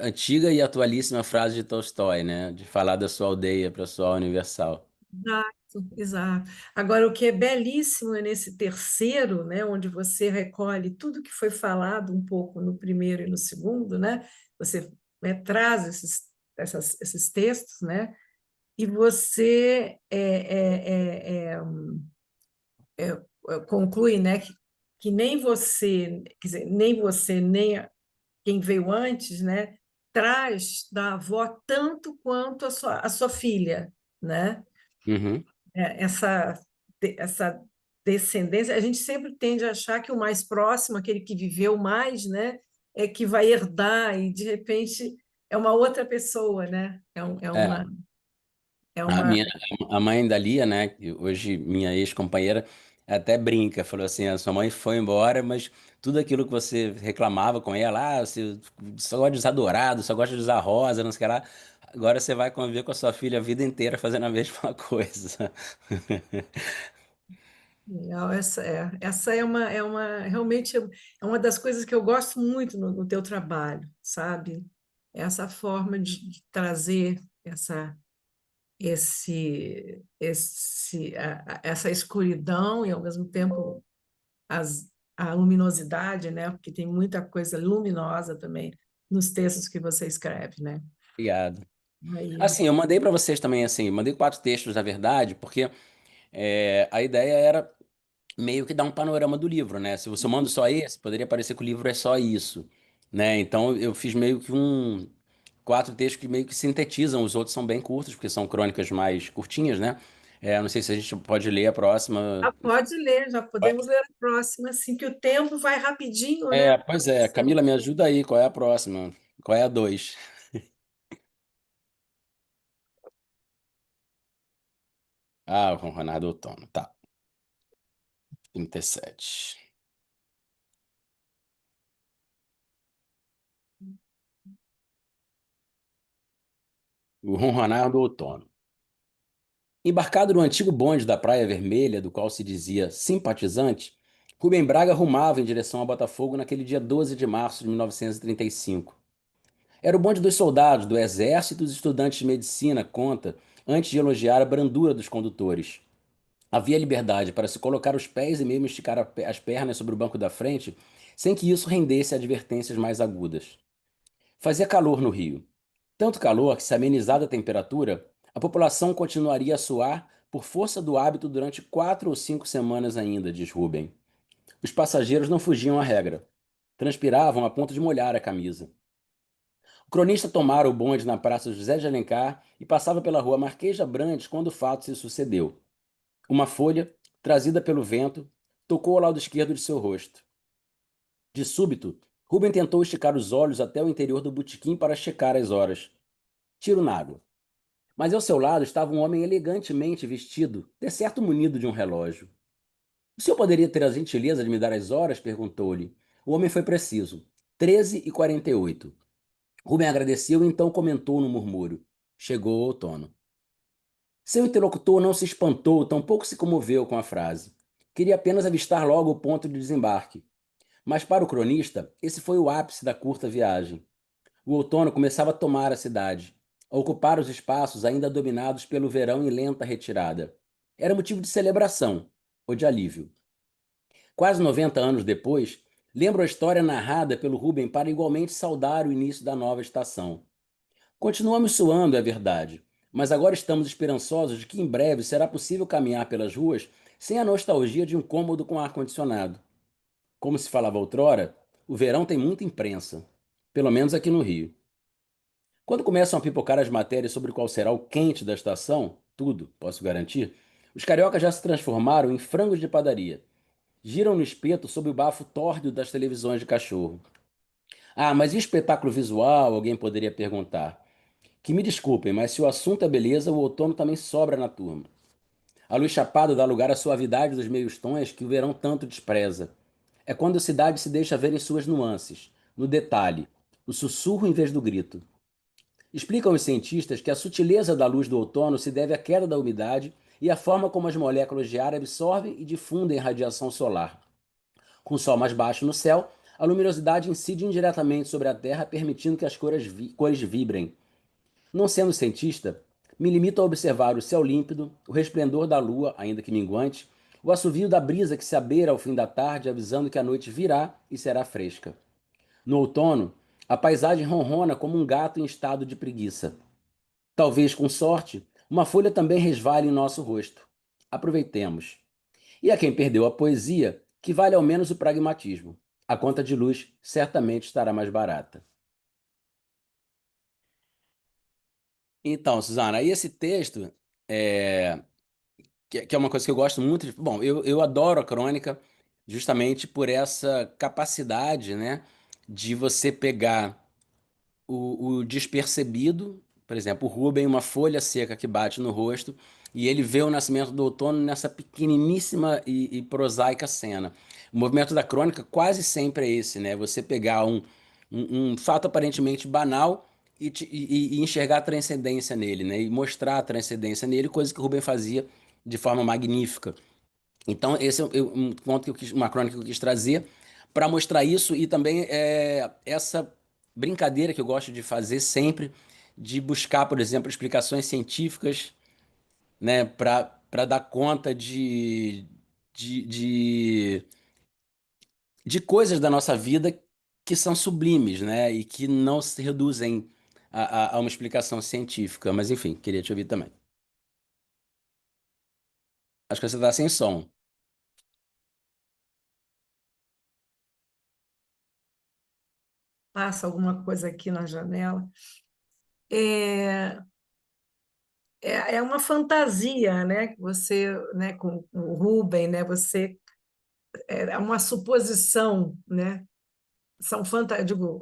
antiga e atualíssima frase de Tolstói, né? De falar da sua aldeia para sua universal. Exato, exato. Agora, o que é belíssimo é nesse terceiro, né, onde você recolhe tudo que foi falado um pouco no primeiro e no segundo, né? Você, né, traz esses textos, né? E você conclui, né, que nem você, quer dizer, nem você, nem quem veio antes, né, traz da avó tanto quanto a sua filha, né? Uhum. Essa descendência, a gente sempre tende a achar que o mais próximo, aquele que viveu mais, né, é que vai herdar e de repente é uma outra pessoa, né? É, É a uma minha, a mãe da Lia, né? Que hoje minha ex-companheira, até brinca, falou assim: a sua mãe foi embora, mas tudo aquilo que você reclamava com ela, você só gosta de usar dourado, só gosta de usar rosa, não sei o que lá. Agora você vai conviver com a sua filha a vida inteira fazendo a mesma coisa. Legal, essa realmente é uma das coisas que eu gosto muito no teu trabalho, sabe? Essa forma de trazer essa escuridão e, ao mesmo tempo, a luminosidade, né? Porque tem muita coisa luminosa também nos textos que você escreve, né? Obrigado. Aí, Assim, eu mandei para vocês também, assim, mandei 4 textos, na verdade, porque a ideia era meio que dar um panorama do livro, né? Se você manda só esse, poderia parecer que o livro é só isso, né? Então eu fiz meio que 4 textos que meio que sintetizam, os outros são bem curtos, porque são crônicas mais curtinhas, né? Não sei se a gente pode ler a próxima. pode ler, já podemos ler a próxima, assim, que o tempo vai rapidinho, né? Pois é, Camila, me ajuda aí, qual é a próxima? Qual é a 2? Ah, com Ronaldo Outono, tá. 37. O ronronar do outono. Embarcado no antigo bonde da Praia Vermelha, do qual se dizia simpatizante, Rubem Braga rumava em direção a Botafogo naquele dia 12 de março de 1935. Era o bonde dos soldados, do exército e dos estudantes de medicina, conta, antes de elogiar a brandura dos condutores. Havia liberdade para se colocar os pés e mesmo esticar as pernas sobre o banco da frente, sem que isso rendesse advertências mais agudas. Fazia calor no Rio. Tanto calor que, se amenizada a temperatura, a população continuaria a suar por força do hábito durante 4 ou 5 semanas ainda, diz Rubem. Os passageiros não fugiam à regra. Transpiravam a ponto de molhar a camisa. O cronista tomara o bonde na Praça José de Alencar e passava pela rua Marquês de Abrantes quando o fato se sucedeu. Uma folha, trazida pelo vento, tocou ao lado esquerdo de seu rosto. De súbito, Rubem tentou esticar os olhos até o interior do botequim para checar as horas. Tiro n'água. Mas ao seu lado estava um homem elegantemente vestido, de certo munido de um relógio. O senhor poderia ter a gentileza de me dar as horas? Perguntou-lhe. O homem foi preciso. 13h48. Rubem agradeceu e então comentou no murmúrio. Chegou o outono. Seu interlocutor não se espantou, tampouco se comoveu com a frase. Queria apenas avistar logo o ponto de desembarque. Mas para o cronista, esse foi o ápice da curta viagem. O outono começava a tomar a cidade, a ocupar os espaços ainda dominados pelo verão em lenta retirada. Era motivo de celebração, ou de alívio. Quase 90 anos depois, lembro a história narrada pelo Rubem para igualmente saudar o início da nova estação. Continuamos suando, é verdade, mas agora estamos esperançosos de que em breve será possível caminhar pelas ruas sem a nostalgia de um cômodo com ar-condicionado. Como se falava outrora, o verão tem muita imprensa, pelo menos aqui no Rio. Quando começam a pipocar as matérias sobre qual será o quente da estação, tudo, posso garantir, os cariocas já se transformaram em frangos de padaria. Giram no espeto sob o bafo tórrido das televisões de cachorro. Ah, mas e espetáculo visual? Alguém poderia perguntar. Que me desculpem, mas se o assunto é beleza, o outono também sobra na turma. A luz chapada dá lugar à suavidade dos meios tons que o verão tanto despreza. É quando a cidade se deixa ver em suas nuances, no detalhe, o sussurro em vez do grito. Explicam os cientistas que a sutileza da luz do outono se deve à queda da umidade e à forma como as moléculas de ar absorvem e difundem radiação solar. Com o sol mais baixo no céu, a luminosidade incide indiretamente sobre a Terra, permitindo que as cores vibrem. Não sendo cientista, me limito a observar o céu límpido, o resplendor da lua, ainda que minguante, o assovio da brisa que se abeira ao fim da tarde, avisando que a noite virá e será fresca. No outono, a paisagem ronrona como um gato em estado de preguiça. Talvez, com sorte, uma folha também resvale em nosso rosto. Aproveitemos. E a quem perdeu a poesia, que vale ao menos o pragmatismo. A conta de luz certamente estará mais barata. Então, Suzana, aí esse texto, é, que é uma coisa que eu gosto muito. Bom, eu adoro a crônica justamente por essa capacidade, né, de você pegar o despercebido, por exemplo, o Rubem, uma folha seca que bate no rosto, e ele vê o nascimento do outono nessa pequeniníssima e prosaica cena. O movimento da crônica quase sempre é esse, né? Você pegar um fato aparentemente banal e enxergar a transcendência nele, né? E mostrar a transcendência nele, coisa que o Rubem fazia de forma magnífica. Então, esse é um ponto que uma crônica que eu quis trazer para mostrar isso e também essa brincadeira que eu gosto de fazer sempre, de buscar, por exemplo, explicações científicas, né, para dar conta de, de, de coisas da nossa vida que são sublimes, né, e que não se reduzem a uma explicação científica. Mas, enfim, queria te ouvir também. Acho que você está sem som. Passa alguma coisa aqui na janela. É, é uma fantasia, né? Que você, né, com o Rubem, né? Você é uma suposição, né? São digo,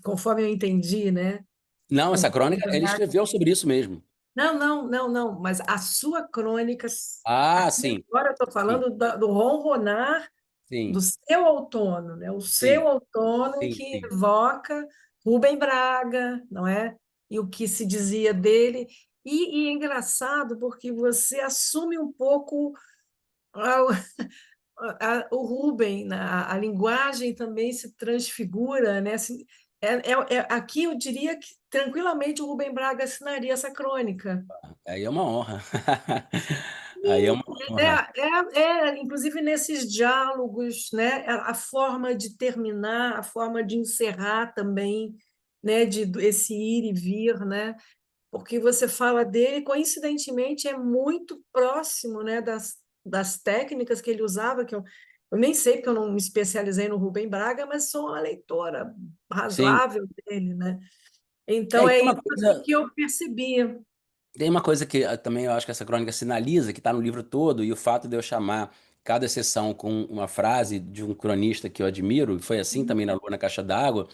conforme eu entendi, né? Não, O essa crônica, ele escreveu sobre isso mesmo. Não, não, não, não, mas a sua crônica, Ah, aqui sim, agora eu estou sim, falando do ronronar do sim, seu outono, né? O seu sim, outono sim, que sim. evoca Rubem Braga, não é? e o que se dizia dele. E é engraçado porque você assume um pouco a- o Rubem, a linguagem também se transfigura, né? Assim, aqui eu diria que tranquilamente o Rubem Braga assinaria essa crônica. Aí é uma honra. Aí é uma honra. Inclusive nesses diálogos, né? A forma de terminar, a forma de encerrar também, né? Esse ir e vir, né? Porque você fala dele, coincidentemente, é muito próximo, né? Das técnicas que ele usava, que eu nem sei, porque eu não me especializei no Rubem Braga, mas sou uma leitora Sim. razoável dele, né? Então, E é tem isso uma assim coisa, que eu percebia. tem uma coisa que também eu acho que essa crônica sinaliza, que está no livro todo, e o fato de eu chamar cada sessão com uma frase de um cronista que eu admiro, e foi assim também na Lua na Caixa d'Água,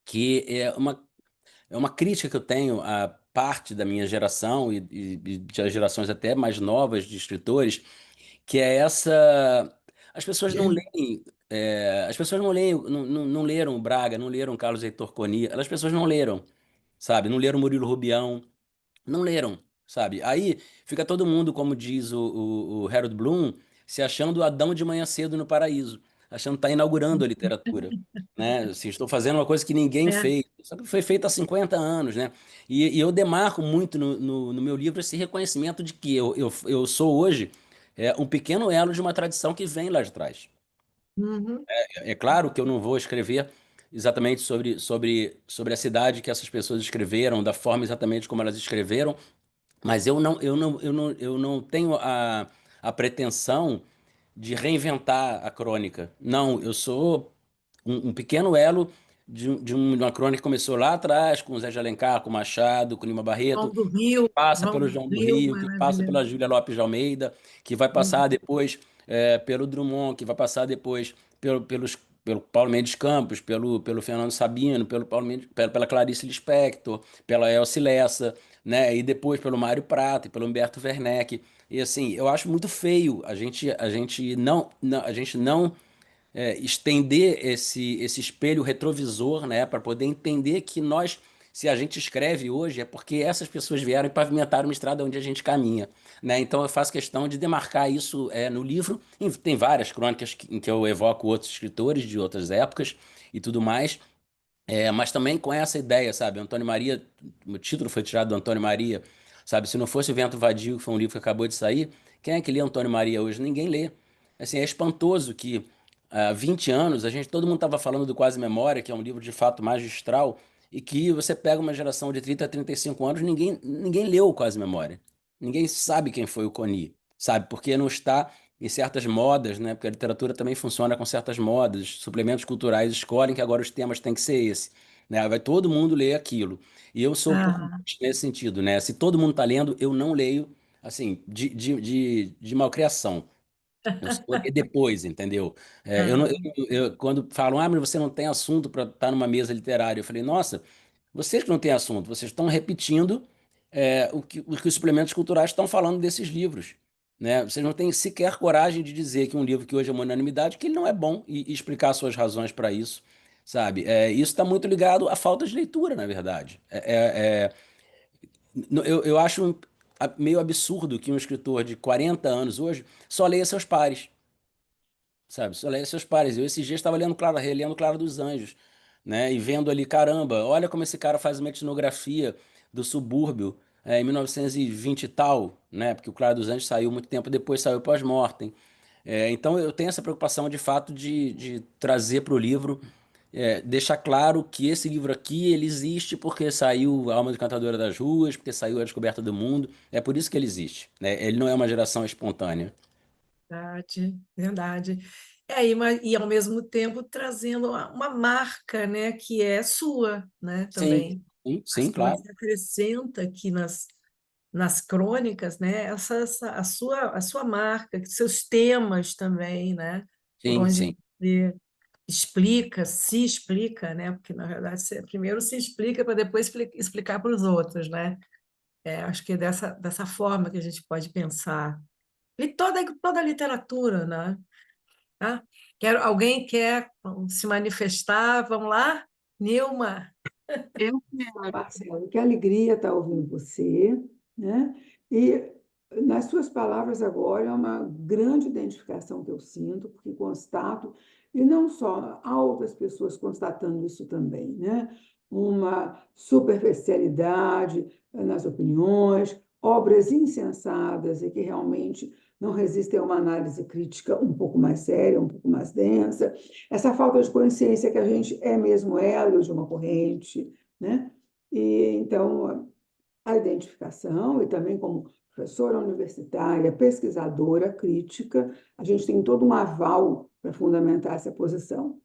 que é uma crítica que eu tenho a parte da minha geração e de gerações até mais novas de escritores, que é essa. As pessoas não leem. As pessoas não leem, não leram o Braga, não leram Carlos Heitor Coni, as pessoas não leram, sabe? Não leram Murilo Rubião, não leram, sabe? Aí fica todo mundo, como diz o Harold Bloom, se achando Adão de manhã cedo no paraíso, achando que está inaugurando a literatura, né? Assim, estou fazendo uma coisa que ninguém É. fez, só que foi feita há 50 anos, né? E eu demarco muito no meu livro esse reconhecimento de que eu sou hoje um pequeno elo de uma tradição que vem lá de trás. Uhum. É claro que eu não vou escrever exatamente sobre a cidade que essas pessoas escreveram, da forma exatamente como elas escreveram, mas eu não tenho a pretensão de reinventar a crônica. Não, eu sou um pequeno elo de uma crônica que começou lá atrás, com o Zé de Alencar, com o Machado, com o Lima Barreto, passa João pelo do João do Rio, Rio, que passa maravilhoso. pela Júlia Lopes de Almeida, que vai passar depois pelo Drummond, que vai passar depois pelo Paulo Mendes Campos, pelo Fernando Sabino, pela Clarice Lispector, pela Elci Lessa, né? E depois pelo Mário Prata e pelo Humberto Werneck. E assim, eu acho muito feio a gente não estender esse espelho retrovisor, né, para poder entender que nós, se a gente escreve hoje, é porque essas pessoas vieram e pavimentaram uma estrada onde a gente caminha, né? Então eu faço questão de demarcar isso no livro. Tem várias crônicas em que eu evoco outros escritores de outras épocas e tudo mais. Mas também com essa ideia, sabe? Antônio Maria, o título foi tirado do Antônio Maria, sabe? Se não fosse o Vento Vadio, que foi um livro que acabou de sair, quem é que lê Antônio Maria hoje? Ninguém lê. Assim, é espantoso que há 20 anos todo mundo estava falando do Quase Memória, que é um livro de fato magistral, e que você pega uma geração de 30 a 35 anos, ninguém leu o Quase Memória. Ninguém sabe quem foi o Coni, sabe? Porque não está em certas modas, né? Porque a literatura também funciona com certas modas. Suplementos culturais escolhem que agora os temas têm que ser esse, né? Vai todo mundo ler aquilo. E eu sou por Ah, baixo nesse sentido, né? Se todo mundo está lendo, eu não leio, assim, de malcriação. Eu só vou ler depois, entendeu? Eu, não- ah, quando falam, mas você não tem assunto para estar numa mesa literária, eu falei, nossa, vocês que não têm assunto, vocês estão repetindo o que os suplementos culturais estão falando desses livros, né? Vocês não têm sequer coragem de dizer que um livro que hoje é uma unanimidade, que ele não é bom e explicar suas razões para isso, sabe? Isso está muito ligado à falta de leitura, na verdade. Eu acho meio absurdo que um escritor de 40 anos hoje só leia seus pares, sabe? Só leia seus pares. Eu esses dias estava relendo Clara dos Anjos, né? E vendo ali, caramba, olha como esse cara faz uma etnografia do subúrbio em 1920 e vinte e tal, né? Porque o Clara dos Anjos saiu muito tempo depois, saiu pós-mortem. Então eu tenho essa preocupação de fato de trazer para o livro, deixar claro que esse livro aqui ele existe porque saiu A Alma de Cantadora das Ruas, porque saiu A Descoberta do Mundo. É por isso que ele existe, né? Ele não é uma geração espontânea. verdade, verdade. E ao mesmo tempo trazendo uma marca, né, que é sua, né, Sim, também. sim, Acho sim, que claro. você acrescenta aqui nas crônicas, né, a sua marca, seus temas também, né, por Sim, onde sim. você se explica, né, porque na verdade você primeiro se explica para depois explicar para os outros, né. Acho que é dessa forma que a gente pode pensar. E toda a literatura, né? Tá? Alguém quer se manifestar? Vamos lá? Nilma. Eu quero. Marcelo, que alegria estar ouvindo você, né? E nas suas palavras agora é uma grande identificação que eu sinto, porque constato, e não só, há outras pessoas constatando isso também, né? Uma superficialidade nas opiniões, obras insensadas e que realmente não resistem a uma análise crítica um pouco mais séria, um pouco mais densa. Essa falta de consciência que a gente é mesmo elo de uma corrente, né? E, então, a identificação, e também como professora universitária, pesquisadora, crítica, a gente tem todo um aval para fundamentar essa posição.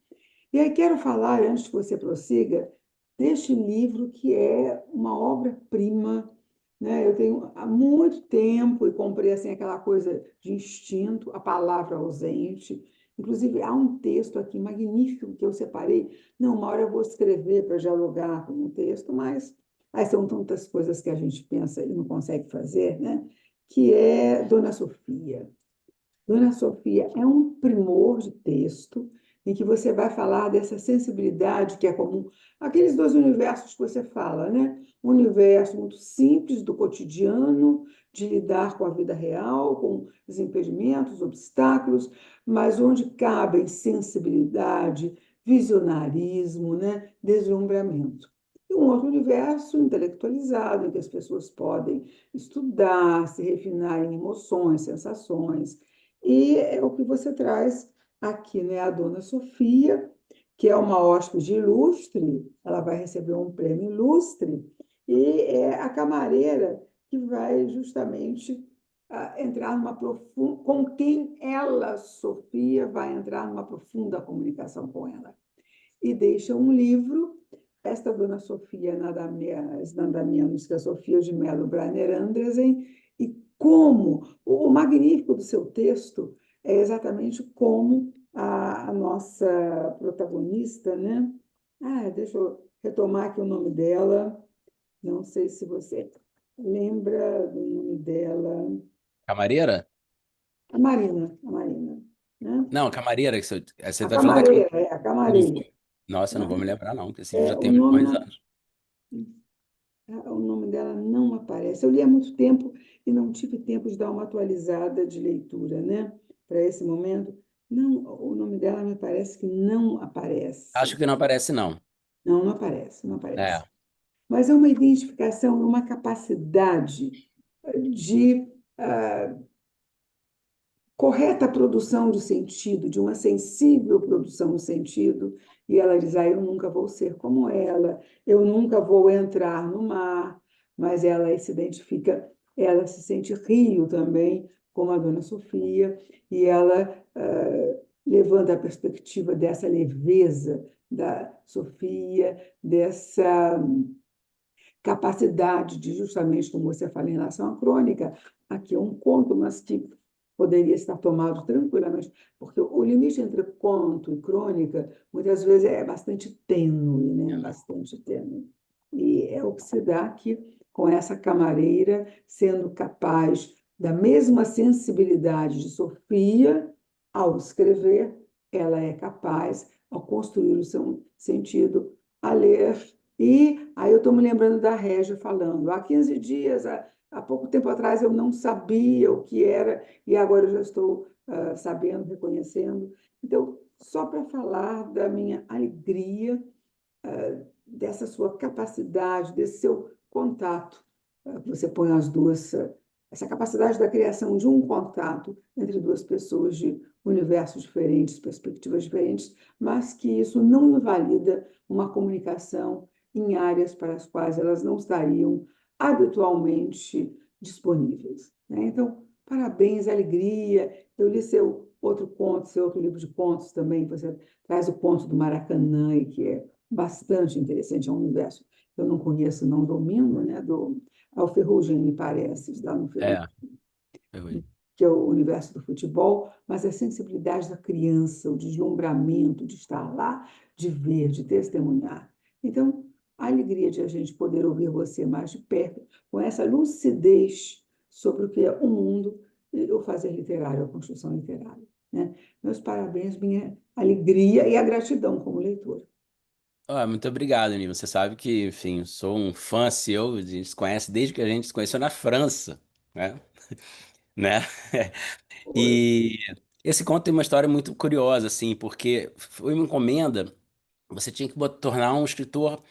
E aí quero falar, antes que você prossiga, deste livro que é uma obra-prima, né? Eu tenho há muito tempo e comprei assim aquela coisa de instinto, a palavra ausente. Inclusive, há um texto aqui magnífico que eu separei. Não, uma hora eu vou escrever para dialogar com o texto, mas aí são tantas coisas que a gente pensa e não consegue fazer, né? Que é Dona Sofia. Dona Sofia é um primor de texto em que você vai falar dessa sensibilidade que é comum àqueles dois universos que você fala, né? Um universo muito simples do cotidiano, de lidar com a vida real, com os impedimentos, obstáculos, mas onde cabem sensibilidade, visionarismo, né? Deslumbramento. E um outro universo intelectualizado, em que as pessoas podem estudar, se refinar em emoções, sensações, e é o que você traz aqui, né? A Dona Sofia, que é uma hóspede ilustre, ela vai receber um prêmio ilustre, e é a camareira que vai justamente entrar numa profunda, com quem ela, Sofia, vai entrar numa profunda comunicação com ela. E deixa um livro, esta Dona Sofia, nada menos que a Sofia de Mello Brunner Andresen, e como o magnífico do seu texto é exatamente como a nossa protagonista, né? Deixa eu retomar aqui o nome dela, não sei se você lembra do nome dela. Camareira? A Marina, né? Não, camareira, que você A tá falando da camareira, camareira. a camareira, Nossa, eu não né? vou me lembrar, não, porque esse livro já O tem nome milhões de não, anos. o nome dela não aparece. Eu li há muito tempo e não tive tempo de dar uma atualizada de leitura, né? Para esse momento. Não, o nome dela me parece que não Acho aparece. que não aparece, não. Não, não aparece, não É. aparece. Mas é uma identificação, uma capacidade de correta produção de sentido, de uma sensível produção de sentido, e ela diz: eu nunca vou ser como ela, eu nunca vou entrar no mar, mas ela se identifica, ela se sente rio também, como a Dona Sofia, e ela levanta a perspectiva dessa leveza da Sofia, dessa capacidade de, justamente como você fala em relação à crônica, aqui é um conto, mas que poderia estar tomado tranquilamente, porque o limite entre conto e crônica, muitas vezes, é bastante tênue, né? Bastante tênue. E é o que se dá aqui com essa camareira sendo capaz da mesma sensibilidade de Sofia ao escrever, ela é capaz, ao construir o seu sentido, a ler. E aí eu estou me lembrando da Régia falando, há 15 dias, há pouco tempo atrás eu não sabia o que era, e agora eu já estou sabendo, reconhecendo. Então, só para falar da minha alegria, dessa sua capacidade, desse seu contato, você põe as duas, essa capacidade da criação de um contato entre duas pessoas de universos diferentes, perspectivas diferentes, mas que isso não invalida uma comunicação em áreas para as quais elas não estariam habitualmente disponíveis, né? Então, parabéns, alegria. Eu li seu outro conto, seu outro livro de contos também, você traz o conto do Maracanã, e que é bastante interessante, é um universo que eu não conheço, não domino, né? Ao Ferrugem, me parece, está no Ferrugem, que é o universo do futebol, mas a sensibilidade da criança, o deslumbramento de estar lá, de ver, de testemunhar. Então, a alegria de a gente poder ouvir você mais de perto, com essa lucidez sobre o que é o mundo e o fazer literário, a construção literária, né? Meus parabéns, minha alegria e a gratidão como leitora. Muito obrigado, Nil. Você sabe que, enfim, sou um fã seu, a gente se conhece desde que a gente se conheceu na França, né? Né? Foi. E esse conto tem uma história muito curiosa, assim, porque foi uma encomenda, você tinha que tornar um escritor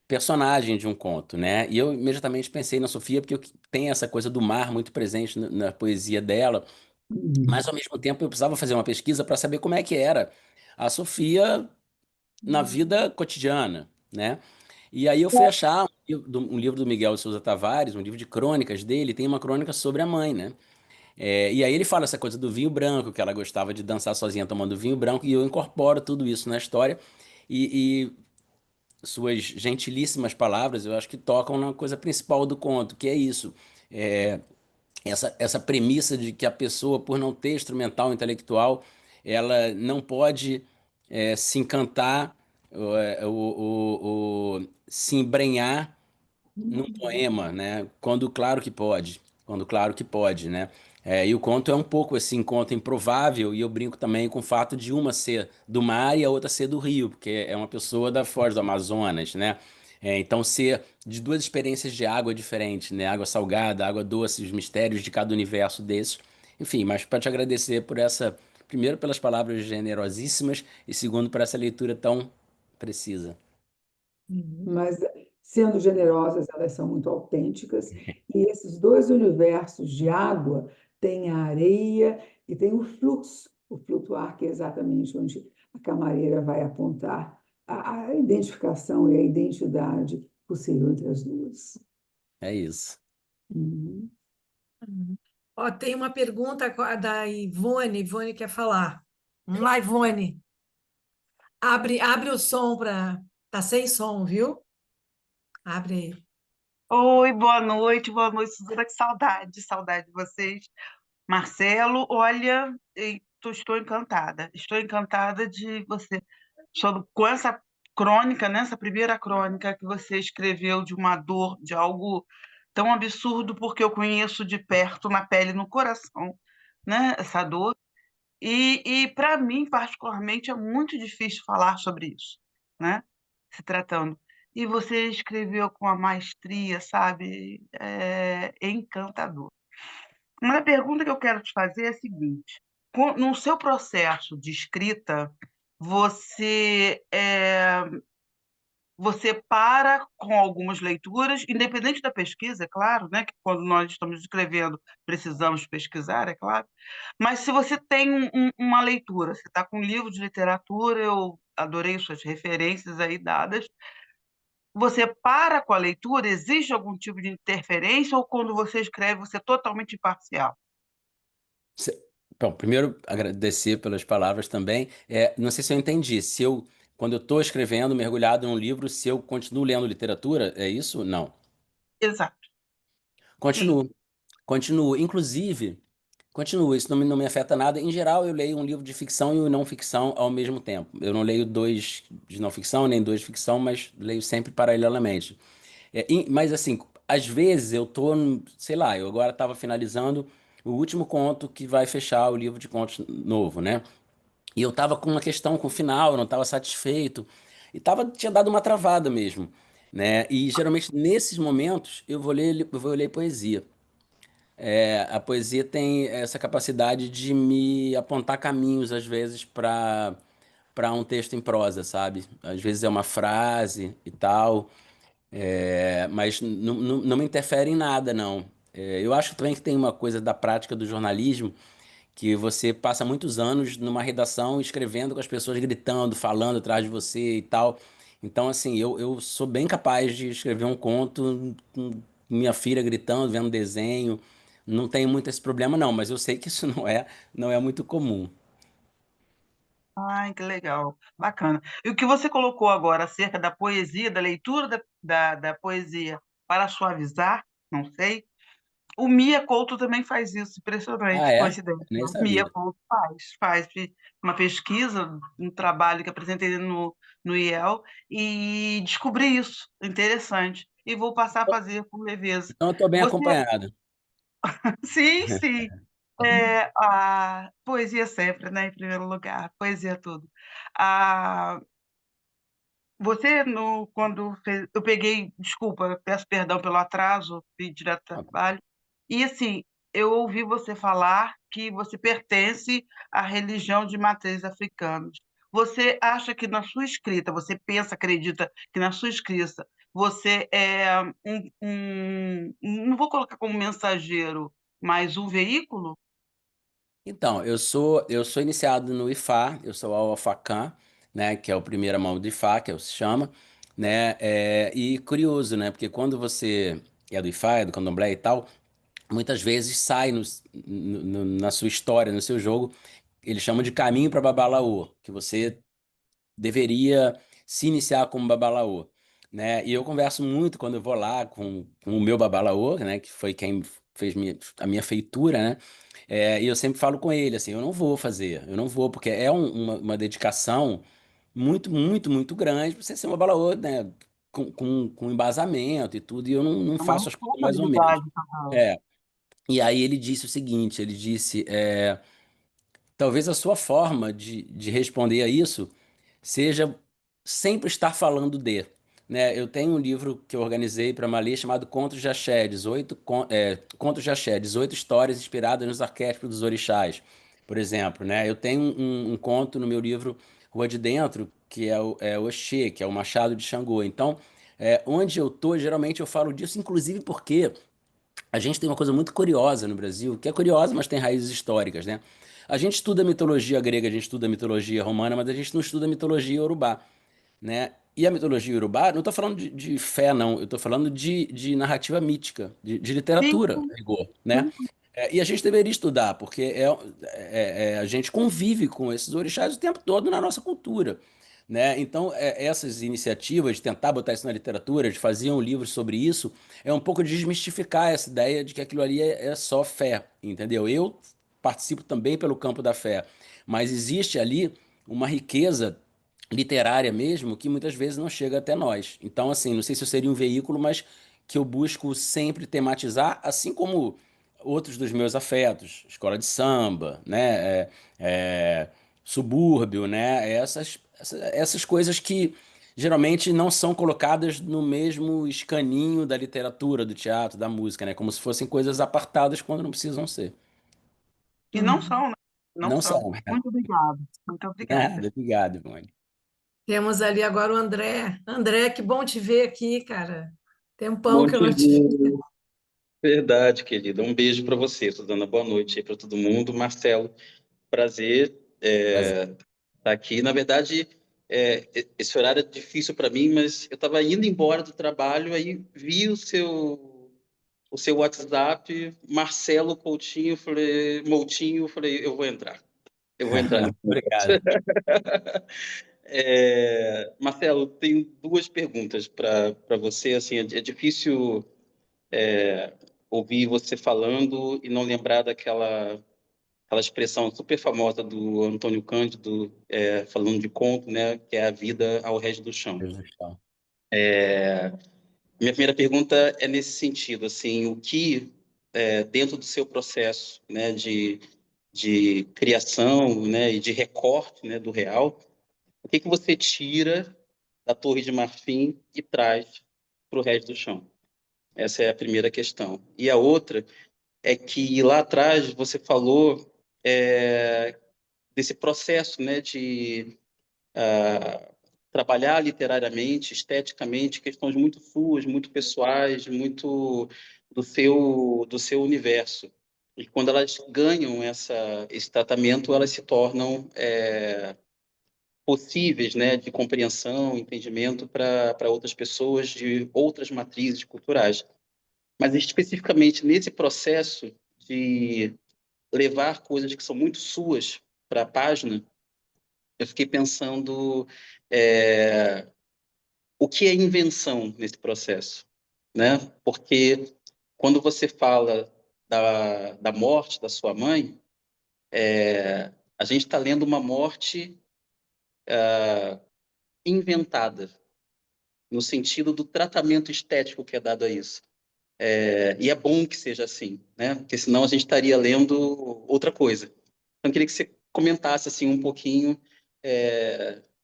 personagem de um conto, né? E eu imediatamente pensei na Sofia, porque tem essa coisa do mar muito presente na poesia dela, Uhum. mas ao mesmo tempo eu precisava fazer uma pesquisa para saber como é que era a Sofia na vida cotidiana, né? E aí eu fui achar um livro do Miguel de Sousa Tavares, um livro de crônicas dele, tem uma crônica sobre a mãe, né? E aí ele fala essa coisa do vinho branco, que ela gostava de dançar sozinha tomando vinho branco, e eu incorporo tudo isso na história, e suas gentilíssimas palavras, eu acho que tocam na coisa principal do conto, que é isso. É, essa premissa de que a pessoa, por não ter instrumental intelectual, ela não pode se encantar, se embrenhar num poema, né? Quando claro que pode, quando claro que pode, né? E o conto é um pouco esse encontro improvável, e eu brinco também com o fato de uma ser do mar e a outra ser do rio, porque é uma pessoa da Foz do Amazonas, né? Então ser de duas experiências de água diferentes, né? Água salgada, água doce, os mistérios de cada universo desses. Enfim, mas para te agradecer por essa, primeiro pelas palavras generosíssimas e segundo por essa leitura tão precisa. Uhum. Mas, sendo generosas, elas são muito autênticas. E esses dois universos de água, tem a areia e tem o flutuar, que é exatamente onde a camareira vai apontar a identificação e a identidade possível entre as duas. É isso. Uhum. Uhum. Ó, tem uma pergunta da Ivone. Ivone quer falar. Vamos lá, Ivone. Abre o som para. Tá sem som, viu? Abre aí. Oi, boa noite, Suzana, que saudade, saudade de vocês. Marcelo, olha, estou encantada de você, com essa crônica, né, essa primeira crônica que você escreveu de uma dor, de algo tão absurdo, porque eu conheço de perto, na pele, no coração, né, essa dor, e para mim, particularmente, é muito difícil falar sobre isso, né? Se tratando. E você escreveu com a maestria, sabe? É encantador. Uma pergunta que eu quero te fazer é a seguinte: no seu processo de escrita, você você para com algumas leituras, independente da pesquisa, é claro, né? Que quando nós estamos escrevendo, precisamos pesquisar, é claro. Mas se você tem uma leitura, você está com um livro de literatura, eu adorei suas referências aí dadas. Você para com a leitura, existe algum tipo de interferência, ou quando você escreve, você é totalmente imparcial? Cê- Bom, primeiro agradecer pelas palavras também. Não sei se eu entendi. Se eu, quando eu estou escrevendo, mergulhado num livro, se eu continuo lendo literatura, é isso? Não. Exato. Sim. Continuo, continuo. Inclusive, continuo. Isso não me afeta nada. Em geral, eu leio um livro de ficção e um não ficção ao mesmo tempo. Eu não leio dois de não ficção, nem dois de ficção, mas leio sempre paralelamente. Mas assim, às vezes eu tô, sei lá, eu agora estava finalizando o último conto que vai fechar o livro de contos novo, né? E eu tava com uma questão com o final, eu não estava satisfeito. Tinha dado uma travada mesmo, né? E geralmente nesses momentos eu vou ler poesia. A poesia tem essa capacidade de me apontar caminhos, às vezes, para um texto em prosa, sabe? Às vezes é uma frase e tal, mas não me interfere em nada, não. Eu acho também que tem uma coisa da prática do jornalismo que você passa muitos anos numa redação escrevendo com as pessoas gritando, falando atrás de você e tal. Então, assim, eu sou bem capaz de escrever um conto com minha filha gritando, vendo desenho. Não tenho muito esse problema, não, mas eu sei que isso não é muito comum. Ai, que legal, bacana. E o que você colocou agora acerca da poesia, da leitura da poesia para suavizar, não sei. O Mia Couto também faz isso, Ah, impressionante, é? coincidência. Nem O Mia sabia. Couto faz uma pesquisa, um trabalho que apresentei no IEL, e descobri isso, interessante. E vou passar a fazer com leveza. Então, eu estou bem Você, acompanhado. sim, sim. A poesia sempre, né, em primeiro lugar, poesia é tudo. Ah, Você, quando fez, eu peguei, desculpa, peço perdão pelo atraso, vim direto do trabalho, e assim, eu ouvi você falar que você pertence à religião de matriz africana. Você acha que na sua escrita, você pensa, acredita que na sua escrita você é não vou colocar como mensageiro, mas um veículo? Então, eu sou iniciado no IFA, eu sou Al-Facan, né, que é o primeira mão do IFA, que é o se chama, né, e curioso, né, porque quando você é do IFA, é do Candomblé e tal, muitas vezes sai na sua história, no seu jogo, eles chamam de caminho para Babalaô, que você deveria se iniciar como babalaô, né? E eu converso muito quando eu vou lá com o meu babalaô, né? Que foi quem fez a minha feitura, né? E eu sempre falo com ele assim, eu não vou fazer, eu não vou, porque é uma dedicação muito, muito, muito grande para você ser um babalaô, né? Com embasamento e tudo, e eu não É uma faço as coisas mais ou menos. responsabilidade também. É. E aí ele disse o seguinte, ele disse, talvez a sua forma de responder a isso seja sempre estar falando de, né? Eu tenho um livro que eu organizei para Malê chamado Contos de Axé, 18 Contos de Axé, 18 histórias inspiradas nos arquétipos dos orixás, por exemplo, né? Eu tenho um conto no meu livro Rua de Dentro, que é o Oxê, que é o Machado de Xangô. Então, onde eu tô, geralmente eu falo disso, inclusive porque a gente tem uma coisa muito curiosa no Brasil, que é curiosa, mas tem raízes históricas, né? A gente estuda mitologia grega, a gente estuda mitologia romana, mas a gente não estuda mitologia iorubá, né? E a mitologia iorubá, não estou falando de fé, não, eu estou falando de narrativa mítica, de Sim, literatura, a rigor, né? sim. E a gente deveria estudar, porque a gente convive com esses orixás o tempo todo na nossa cultura, né? Então, essas iniciativas de tentar botar isso na literatura, de fazer um livro sobre isso, é um pouco desmistificar essa ideia de que aquilo ali é só fé, entendeu? Eu participo também pelo campo da fé, mas existe ali uma riqueza literária mesmo que muitas vezes não chega até nós. Então, assim, não sei se eu seria um veículo, mas que eu busco sempre tematizar, assim como outros dos meus afetos, escola de samba, né, subúrbio, né, essas coisas que geralmente não são colocadas no mesmo escaninho da literatura, do teatro, da música, né, como se fossem coisas apartadas quando não precisam ser. E não Uhum. são, né? Não Não são. são. Muito obrigado. Muito obrigada. Nada, obrigado, Ivone. Temos ali agora o André. André, que bom te ver aqui, cara. Tempão Bom que eu te não te ver. via. Verdade, querida. Um beijo para você, Suzana. Boa noite aí para todo mundo. Marcelo, prazer Prazer. estar aqui. Na verdade, esse horário é difícil para mim, mas eu estava indo embora do trabalho, aí vi o seu WhatsApp, Marcelo Coutinho, falei, Moutinho, falei, eu vou entrar. Eu vou entrar nesse negócio. Obrigado. Marcelo, tenho duas perguntas para você. Assim, é difícil ouvir você falando e não lembrar aquela expressão super famosa do Antônio Cândido, falando de conto, né, que é a vida ao resto do chão. Deus do céu. Minha primeira pergunta é nesse sentido, assim, o que dentro do seu processo, né, de criação, né, e de recorte, né, do real, o que você tira da Torre de Marfim e traz para o resto do chão? Essa é a primeira questão. E a outra é que lá atrás você falou desse processo, né, de trabalhar literariamente, esteticamente, questões muito suas, muito pessoais, muito do seu universo. E quando elas ganham esse tratamento, elas se tornam possíveis, né, de compreensão, entendimento para outras pessoas de outras matrizes culturais. Mas especificamente nesse processo de levar coisas que são muito suas para a página, eu fiquei pensando o que é invenção nesse processo, né? Porque quando você fala da morte da sua mãe, a gente está lendo uma morte inventada, no sentido do tratamento estético que é dado a isso. E é bom que seja assim, né? Porque senão a gente estaria lendo outra coisa. Então, eu queria que você comentasse assim um pouquinho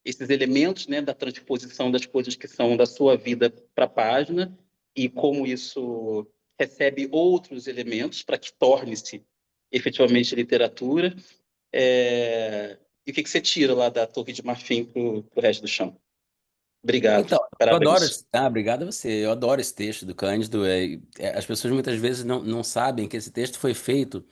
esses elementos, né, da transposição das coisas que são da sua vida para a página e como isso recebe outros elementos para que torne-se efetivamente literatura. E o que você tira lá da Torre de Marfim para o resto do chão? Obrigado. Então, eu adoro. Parabéns. Obrigado a você. Eu adoro esse texto do Cândido. As pessoas muitas vezes não sabem que esse texto foi feito,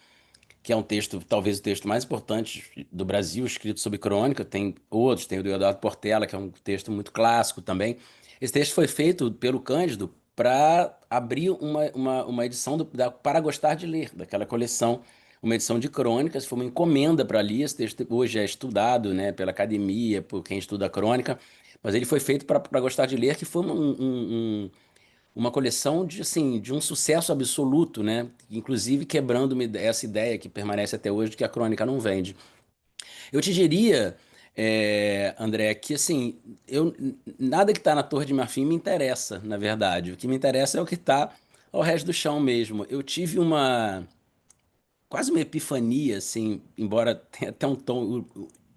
que é um texto, talvez o texto mais importante do Brasil, escrito sobre crônica. Tem outros, tem o do Eduardo Portela, que é um texto muito clássico também. Esse texto foi feito pelo Cândido para abrir uma edição Para Gostar de Ler, daquela coleção, uma edição de crônicas. Foi uma encomenda para ali. Esse texto hoje é estudado, né, pela academia, por quem estuda crônica, mas ele foi feito para Gostar de Ler, que foi uma coleção de, assim, de um sucesso absoluto, né? Inclusive quebrando essa ideia que permanece até hoje de que a crônica não vende. Eu te diria, André, que assim, nada que está na Torre de Marfim me interessa, na verdade. O que me interessa é o que está ao resto do chão mesmo. Eu tive quase uma epifania, assim, embora tenha até um tom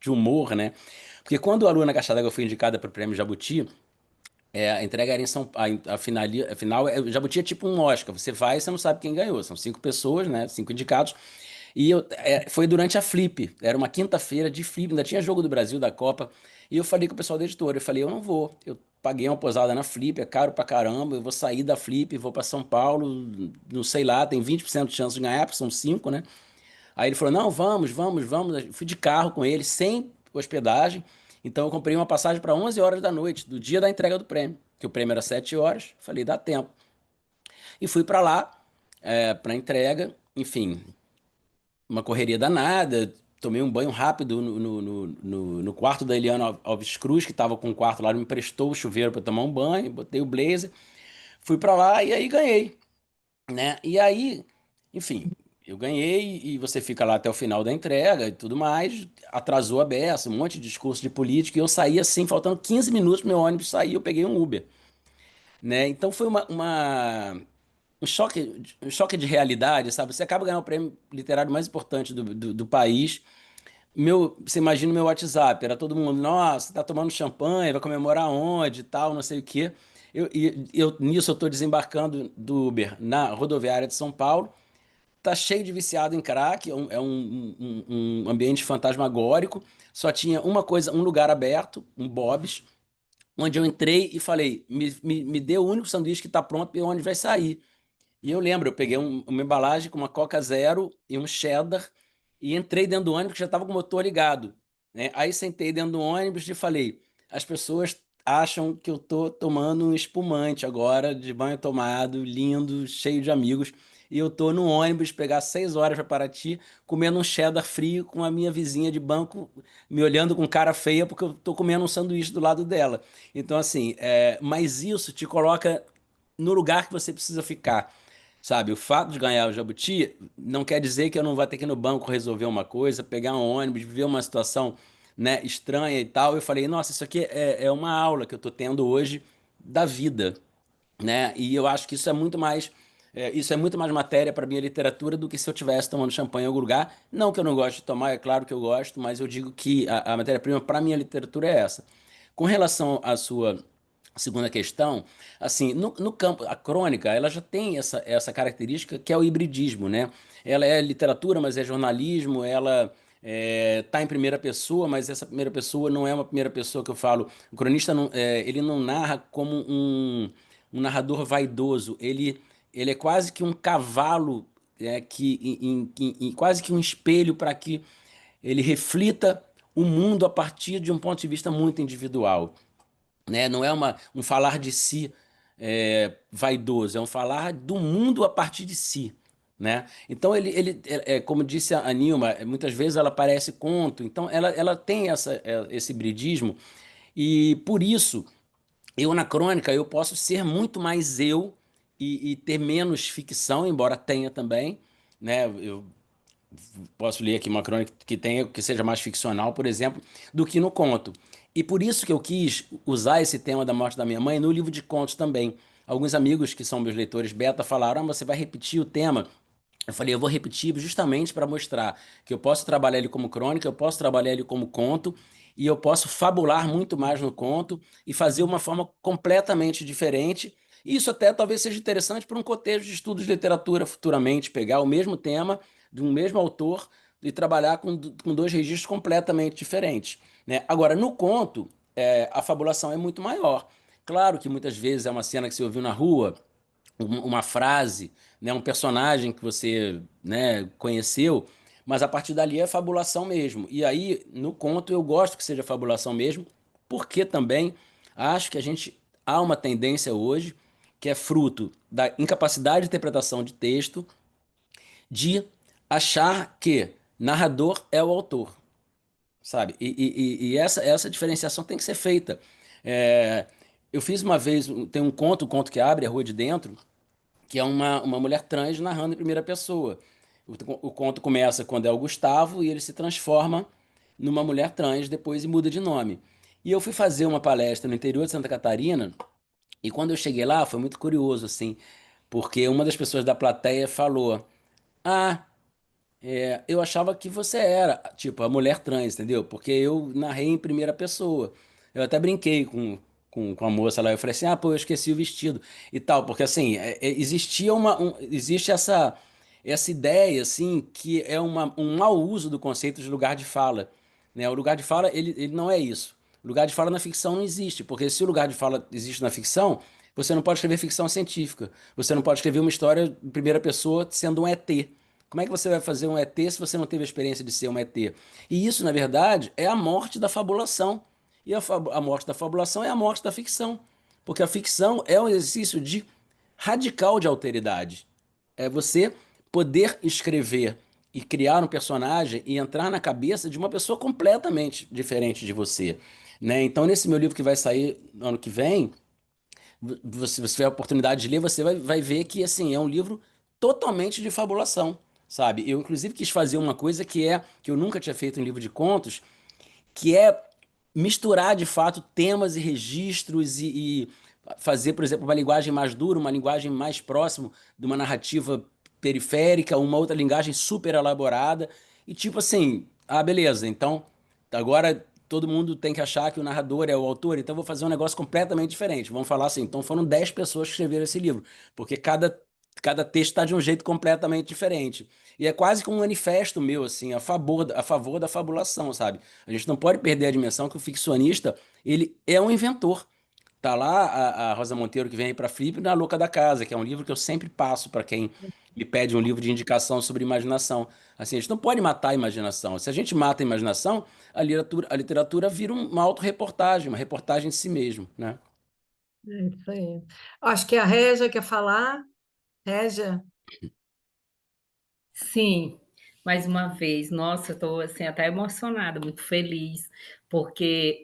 de humor, né? Porque quando a Lua Caixa d'Água foi indicada para o Prêmio Jabuti, a entrega era em São Paulo, a final, Jabuti é tipo um Oscar, você vai e você não sabe quem ganhou, são 5 pessoas, né, 5 indicados, e foi durante a Flip, era uma quinta-feira de Flip, ainda tinha jogo do Brasil, da Copa, e eu falei com o pessoal da editora, eu falei, eu não vou, eu paguei uma posada na Flip, é caro pra caramba, eu vou sair da Flip, vou pra São Paulo, não sei lá, tem 20% de chance de ganhar, porque são 5, né, aí ele falou, não, vamos, vamos, vamos. Eu fui de carro com ele, sem hospedagem. Então eu comprei uma passagem para 11 horas da noite, do dia da entrega do prêmio, que o prêmio era 7 horas. Falei, dá tempo. E fui para lá, para entrega. Enfim, uma correria danada. Tomei um banho rápido no quarto da Eliana Alves Cruz, que estava com um quarto lá, ele me emprestou o chuveiro para tomar um banho, botei o blazer, fui para lá e aí ganhei, né? E aí, enfim, eu ganhei e você fica lá até o final da entrega e tudo mais. Atrasou a beça, um monte de discurso de política e eu saí assim, faltando 15 minutos pro meu ônibus sair, eu peguei um Uber, né? Então foi um choque de realidade, sabe? Você acaba ganhando o prêmio literário mais importante do país. Você imagina o meu WhatsApp, era todo mundo, nossa, tá tomando champanhe, vai comemorar onde e tal, não sei o quê. Nisso eu tô desembarcando do Uber na rodoviária de São Paulo. Tá cheio de viciado em crack, um ambiente fantasmagórico. Só tinha uma coisa, um lugar aberto, um Bob's, onde eu entrei e falei: me dê o único sanduíche que tá pronto e onde vai sair. E eu lembro, eu peguei uma embalagem com uma Coca Zero e um cheddar e entrei dentro do ônibus que já estava com o motor ligado, né? Aí sentei dentro do ônibus e falei: as pessoas acham que eu tô tomando um espumante agora, de banho tomado, lindo, cheio de amigos, e eu tô no ônibus pegar 6 horas para Paraty, comendo um cheddar frio com a minha vizinha de banco me olhando com cara feia porque eu tô comendo um sanduíche do lado dela. Então, assim, mas isso te coloca no lugar que você precisa ficar. Sabe, o fato de ganhar o Jabuti não quer dizer que eu não vou ter que ir no banco resolver uma coisa, pegar um ônibus, viver uma situação, né, estranha e tal. Eu falei, nossa, isso aqui é uma aula que eu tô tendo hoje da vida, né? E eu acho que isso é muito mais matéria para minha literatura do que se eu estivesse tomando champanhe em algum lugar. Não que eu não goste de tomar, é claro que eu gosto, mas eu digo que a matéria-prima para minha literatura é essa. Com relação à sua segunda questão, assim, no campo, a crônica, ela já tem essa característica que é o hibridismo, né? Ela é literatura, mas é jornalismo, ela tá em primeira pessoa, mas essa primeira pessoa não é uma primeira pessoa que eu falo. O cronista ele não narra como um narrador vaidoso, ele é quase que um cavalo, quase que um espelho para que ele reflita o mundo a partir de um ponto de vista muito individual, né? Não é um falar de si vaidoso, é um falar do mundo a partir de si, né? Então como disse a Nilma, muitas vezes ela parece conto, então ela tem esse hibridismo e por isso eu na crônica eu posso ser muito mais eu e ter menos ficção, embora tenha também, né? Eu posso ler aqui uma crônica que seja mais ficcional, por exemplo, do que no conto. E por isso que eu quis usar esse tema da morte da minha mãe no livro de contos também. Alguns amigos que são meus leitores beta falaram: você vai repetir o tema Eu falei, eu vou repetir justamente para mostrar que eu posso trabalhar ele como crônica, eu posso trabalhar ele como conto, e eu posso fabular muito mais no conto e fazer uma forma completamente diferente. E isso até talvez seja interessante para um contexto de estudos de literatura futuramente, pegar o mesmo tema de um mesmo autor e trabalhar com dois registros completamente diferentes, né? Agora, no conto, a fabulação é muito maior. Claro que muitas vezes é uma cena que você ouviu na rua, uma frase, né, um personagem que você, né, conheceu, mas a partir dali é fabulação mesmo. E aí, no conto, eu gosto que seja fabulação mesmo, porque também acho que a gente há uma tendência hoje, que é fruto da incapacidade de interpretação de texto, de achar que narrador é o autor, sabe? E essa diferenciação tem que ser feita. É, eu fiz uma vez, tem um conto que abre a Rua de Dentro, que é uma mulher trans narrando em primeira pessoa. O conto começa quando é o Gustavo e ele se transforma numa mulher trans depois e muda de nome. E eu fui fazer uma palestra no interior de Santa Catarina e quando eu cheguei lá foi muito curioso, assim, porque uma das pessoas da plateia falou: Ah, eu achava que você era, tipo, a mulher trans, entendeu? Porque eu narrei em primeira pessoa. Eu até brinquei com a moça lá, eu falei assim, pô, eu esqueci o vestido e tal, porque assim, existia existe essa ideia, assim, que é um mau uso do conceito de lugar de fala, né? O lugar de fala, ele não é isso. O lugar de fala na ficção não existe, porque se o lugar de fala existe na ficção, você não pode escrever ficção científica, você não pode escrever uma história em primeira pessoa sendo um ET. Como é que você vai fazer um ET se você não teve a experiência de ser um ET? E isso, na verdade, é a morte da fabulação. E a morte da fabulação é a morte da ficção. Porque a ficção é um exercício radical de alteridade. É você poder escrever e criar um personagem e entrar na cabeça de uma pessoa completamente diferente de você, né? Então, nesse meu livro que vai sair no ano que vem, você tiver a oportunidade de ler, você vai ver que assim é um livro totalmente de fabulação, sabe? Eu inclusive quis fazer uma coisa que eu nunca tinha feito em livro de contos, que é misturar de fato temas e registros e fazer, por exemplo, uma linguagem mais dura, uma linguagem mais próxima de uma narrativa periférica, uma outra linguagem super elaborada e tipo assim, beleza, então agora todo mundo tem que achar que o narrador é o autor, então eu vou fazer um negócio completamente diferente. Vamos falar assim, então foram 10 pessoas que escreveram esse livro, porque cada texto está de um jeito completamente diferente. E é quase que um manifesto meu, assim, a favor da fabulação, sabe? A gente não pode perder a dimensão que o ficcionista, ele é um inventor. Tá lá a Rosa Monteiro que vem aí para Flip na Louca da Casa, que é um livro que eu sempre passo para quem me pede um livro de indicação sobre imaginação. Assim, a gente não pode matar a imaginação. Se a gente mata a imaginação, a literatura vira uma autorreportagem, uma reportagem de si mesmo, né? É isso aí. Acho que a Régia quer falar. Régia? Sim, mais uma vez. Nossa, eu estou assim, até emocionada, muito feliz, porque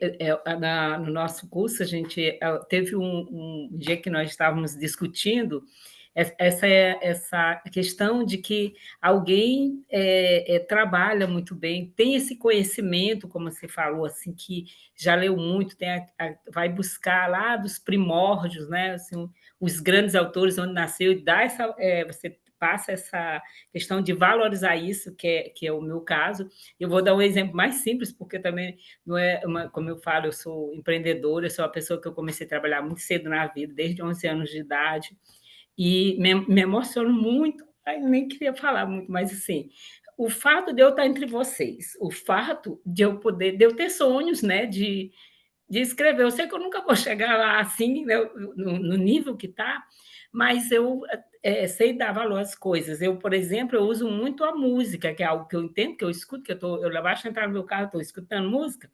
no nosso curso a gente teve um dia que nós estávamos discutindo essa questão de que alguém trabalha muito bem, tem esse conhecimento, como você falou, assim, que já leu muito, vai buscar lá dos primórdios, né? Assim, os grandes autores onde nasceu e dá você passa essa questão de valorizar isso, que é o meu caso. Eu vou dar um exemplo mais simples, porque também não é como eu falo, eu sou empreendedora, eu sou uma pessoa que eu comecei a trabalhar muito cedo na vida, desde 11 anos de idade, e me emociono muito, eu nem queria falar muito, mas assim, o fato de eu estar entre vocês, o fato de eu ter sonhos, né, de escrever. Eu sei que eu nunca vou chegar lá assim, né, no nível que está, mas eu sei dar valor às coisas. Eu, por exemplo, eu uso muito a música, que é algo que eu entendo, que eu escuto, eu basta entrar no meu carro, estou escutando música.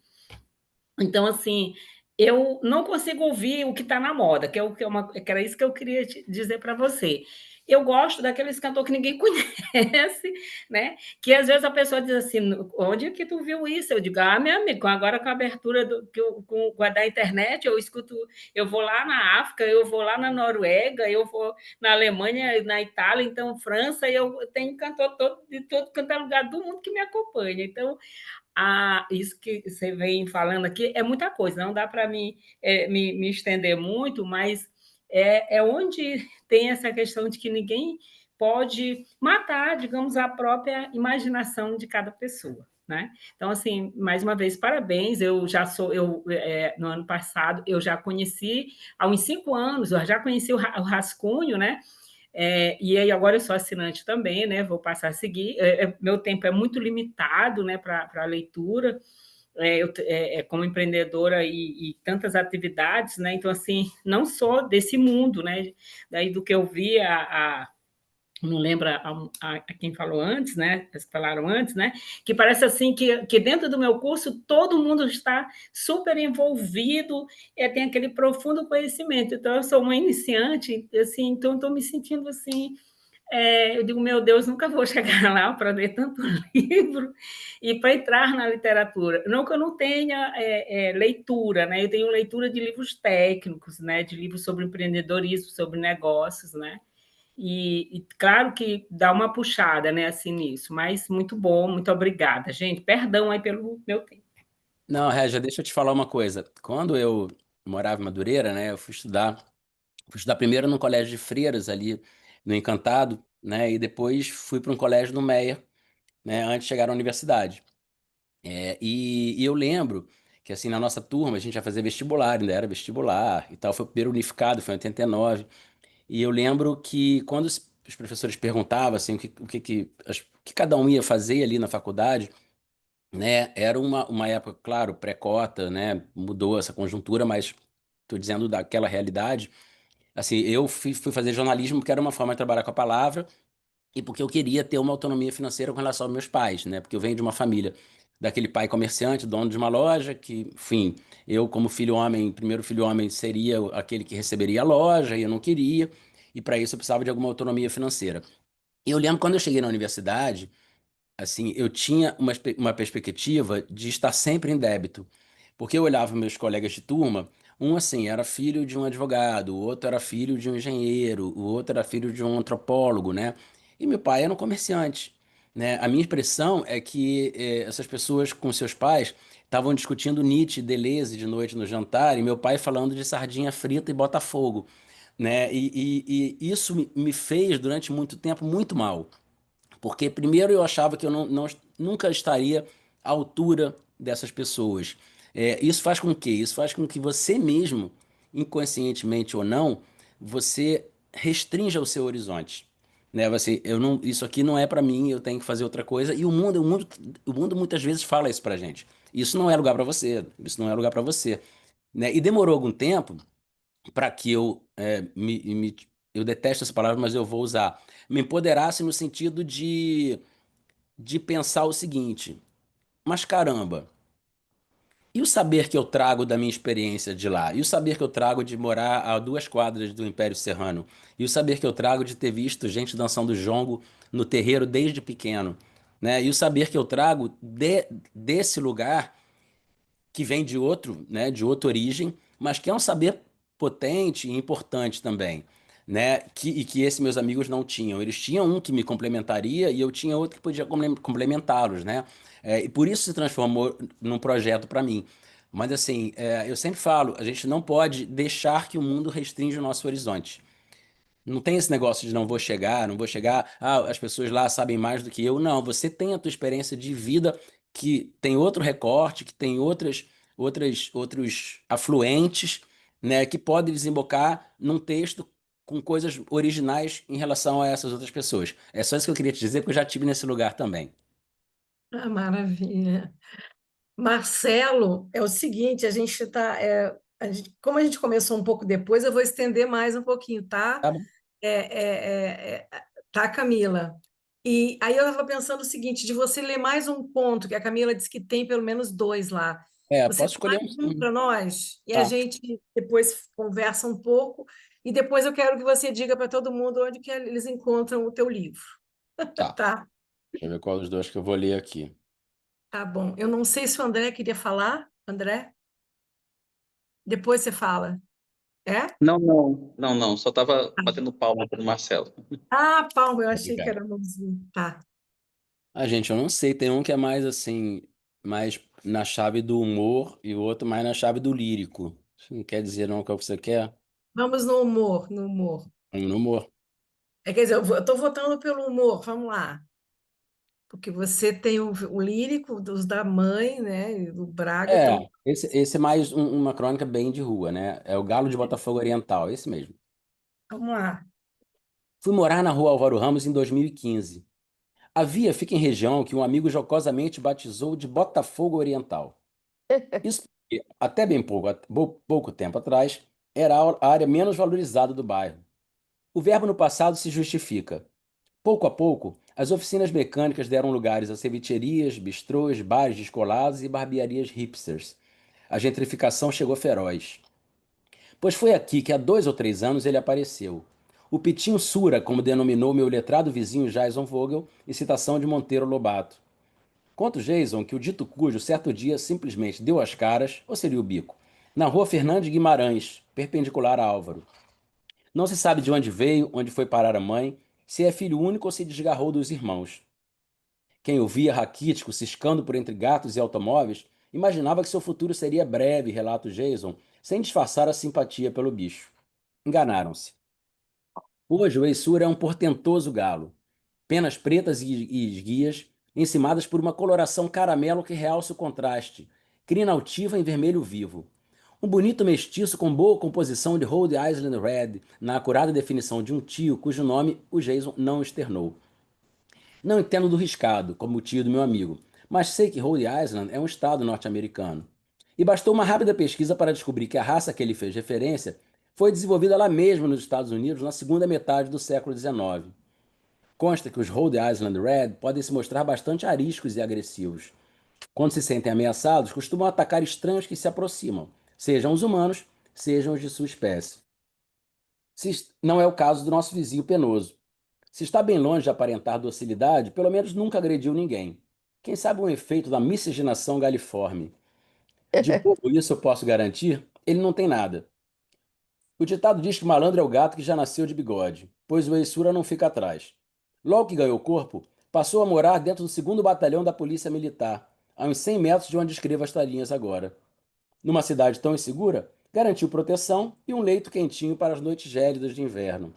Então, assim, eu não consigo ouvir o que está na moda, que era isso que eu queria dizer para você. Eu gosto daqueles cantores que ninguém conhece, né? Que às vezes a pessoa diz assim, onde é que tu viu isso? Eu digo, meu amigo, agora com a abertura da internet, eu escuto, eu vou lá na África, eu vou lá na Noruega, eu vou na Alemanha, na Itália, então França, e eu tenho cantor de todo quanto é lugar do mundo que me acompanha. Então, isso que você vem falando aqui é muita coisa, não dá para me estender muito, mas é onde tem essa questão de que ninguém pode matar, digamos, a própria imaginação de cada pessoa, né? Então, assim, mais uma vez, parabéns. No ano passado, eu já conheci, há uns 5 anos, eu já conheci o rascunho, né? E aí agora eu sou assinante também, né? Vou passar a seguir. Meu tempo é muito limitado, né, para a leitura. Como empreendedora e tantas atividades, né? Então, assim, não sou desse mundo, né? Daí do que eu vi não lembro a quem falou antes, né? As que falaram antes, né? Que parece assim que dentro do meu curso todo mundo está super envolvido, tem aquele profundo conhecimento. Então, eu sou uma iniciante, assim, então estou me sentindo assim. Eu digo, meu Deus, nunca vou chegar lá para ler tanto livro e para entrar na literatura. Não que eu não tenha leitura, né? Eu tenho leitura de livros técnicos, né? De livros sobre empreendedorismo, sobre negócios, né? E claro que dá uma puxada, né, assim, nisso, mas muito bom, muito obrigada. Gente, perdão aí pelo meu tempo. Não, Régia, deixa eu te falar uma coisa. Quando eu morava em Madureira, né, eu fui estudar primeiro num colégio de freiras ali no Encantado, né, e depois fui para um colégio no Meia, né, antes de chegar à universidade. E eu lembro que, assim, na nossa turma, a gente ia fazer vestibular, ainda era vestibular e tal, foi o primeiro unificado, foi em 89. E eu lembro que quando os professores perguntavam, assim, o que cada um ia fazer ali na faculdade, né, era uma época, claro, pré-cota, né, mudou essa conjuntura, mas estou dizendo daquela realidade. Assim, eu fui fazer jornalismo porque era uma forma de trabalhar com a palavra e porque eu queria ter uma autonomia financeira com relação aos meus pais, né? Porque eu venho de uma família daquele pai comerciante, dono de uma loja, que, enfim, eu como filho homem, primeiro filho homem, seria aquele que receberia a loja e eu não queria, e para isso eu precisava de alguma autonomia financeira. E eu lembro quando eu cheguei na universidade, assim, eu tinha uma perspectiva de estar sempre em débito. Porque eu olhava meus colegas de turma, um assim era filho de um advogado, o outro era filho de um engenheiro, o outro era filho de um antropólogo, né? E meu pai era um comerciante, né? A minha impressão é que essas pessoas com seus pais estavam discutindo Nietzsche, Deleuze de noite no jantar, e meu pai falando de sardinha frita e Botafogo, né? E isso me fez durante muito tempo muito mal. Porque primeiro eu achava que eu nunca estaria à altura dessas pessoas. Isso faz com que? Isso faz com que você mesmo, inconscientemente ou não, você restrinja o seu horizonte. Né? Eu não, isso aqui não é para mim, eu tenho que fazer outra coisa. E o mundo muitas vezes fala isso pra gente. Isso não é lugar para você, isso não é lugar para você. Né? E demorou algum tempo para que eu detesto essa palavra, mas eu vou usar, me empoderasse no sentido de pensar o seguinte: mas caramba, e o saber que eu trago da minha experiência de lá? E o saber que eu trago de morar a 2 quadras do Império Serrano? E o saber que eu trago de ter visto gente dançando jongo no terreiro desde pequeno? Né? E o saber que eu trago desse lugar que vem de outro, né, de outra origem, mas que é um saber potente e importante também, né, e que esses meus amigos não tinham. Eles tinham um que me complementaria e eu tinha outro que podia complementá-los, né? E por isso se transformou num projeto para mim. Mas assim, eu sempre falo, a gente não pode deixar que o mundo restrinja o nosso horizonte. Não tem esse negócio de não vou chegar, não vou chegar, as pessoas lá sabem mais do que eu. Não, você tem a tua experiência de vida que tem outro recorte, que tem outros afluentes, né, que pode desembocar num texto com coisas originais em relação a essas outras pessoas. É só isso que eu queria te dizer, porque eu já estive nesse lugar também. Ah, maravilha. Marcelo, é o seguinte, a gente está. Como a gente começou um pouco depois, eu vou estender mais um pouquinho, tá? Tá bom? Tá, Camila? E aí eu estava pensando o seguinte, de você ler mais um ponto, que a Camila disse que tem pelo menos 2 lá. Você Posso lê escolher mais um um. para nós? E a Tá, gente depois conversa um pouco, e depois eu quero que você diga para todo mundo onde que eles encontram o teu livro, tá. tá? Deixa eu ver qual dos dois que eu vou ler aqui. Tá bom. Eu não sei se o André queria falar. André? Depois você fala. É? Não, não, não, não. Só estava batendo palma para o Marcelo. Ah, Paulo, eu achei que Obrigado. era mãozinha. Tá. Gente, eu não sei. Tem um que é mais assim, mais na chave do humor e o outro mais na chave do lírico. Isso não quer dizer não que é o que você quer? Vamos no humor, no humor. No humor. Quer dizer, eu estou votando pelo humor, vamos lá. Porque você tem o lírico dos da mãe, né? E do Braga também. Esse é mais uma crônica bem de rua, né? É o Galo de Botafogo Oriental, esse mesmo. Vamos lá. Fui morar na rua Álvaro Ramos em 2015. A via fica em região que um amigo jocosamente batizou de Botafogo Oriental. Isso porque, até bem pouco tempo atrás, era a área menos valorizada do bairro. O verbo no passado se justifica. Pouco a pouco, as oficinas mecânicas deram lugares a cevicherias, bistrôs, bares descolados e barbearias hipsters. A gentrificação chegou feroz. Pois foi aqui que há 2 ou 3 anos ele apareceu. O Pitinho Sura, como denominou meu letrado vizinho Jason Vogel, em citação de Monteiro Lobato. Conta o Jason que o dito cujo certo dia simplesmente deu as caras, ou seria o bico, na rua Fernandes Guimarães, perpendicular a Álvaro. Não se sabe de onde veio, onde foi parar a mãe, se é filho único ou se desgarrou dos irmãos. Quem o via raquítico ciscando por entre gatos e automóveis, imaginava que seu futuro seria breve, relata o Jason, sem disfarçar a simpatia pelo bicho. Enganaram-se. Hoje o Eissura é um portentoso galo. Penas pretas e esguias, encimadas por uma coloração caramelo que realça o contraste, crina altiva em vermelho vivo. Um bonito mestiço com boa composição de Rhode Island Red, na acurada definição de um tio cujo nome o Jason não externou. Não entendo do riscado, como o tio do meu amigo, mas sei que Rhode Island é um estado norte-americano. E bastou uma rápida pesquisa para descobrir que a raça a que ele fez referência foi desenvolvida lá mesmo nos Estados Unidos na segunda metade do século XIX. Consta que os Rhode Island Red podem se mostrar bastante ariscos e agressivos. Quando se sentem ameaçados, costumam atacar estranhos que se aproximam, sejam os humanos, sejam os de sua espécie. Não é o caso do nosso vizinho penoso. Se está bem longe de aparentar docilidade, pelo menos nunca agrediu ninguém. Quem sabe um efeito da miscigenação galiforme. De bobo, isso eu posso garantir, ele não tem nada. O ditado diz que malandro é o gato que já nasceu de bigode, pois o Eissura não fica atrás. Logo que ganhou corpo, passou a morar dentro do 2º Batalhão da Polícia Militar, a uns 100 metros de onde escrevo as talinhas agora. Numa cidade tão insegura, garantiu proteção e um leito quentinho para as noites gélidas de inverno.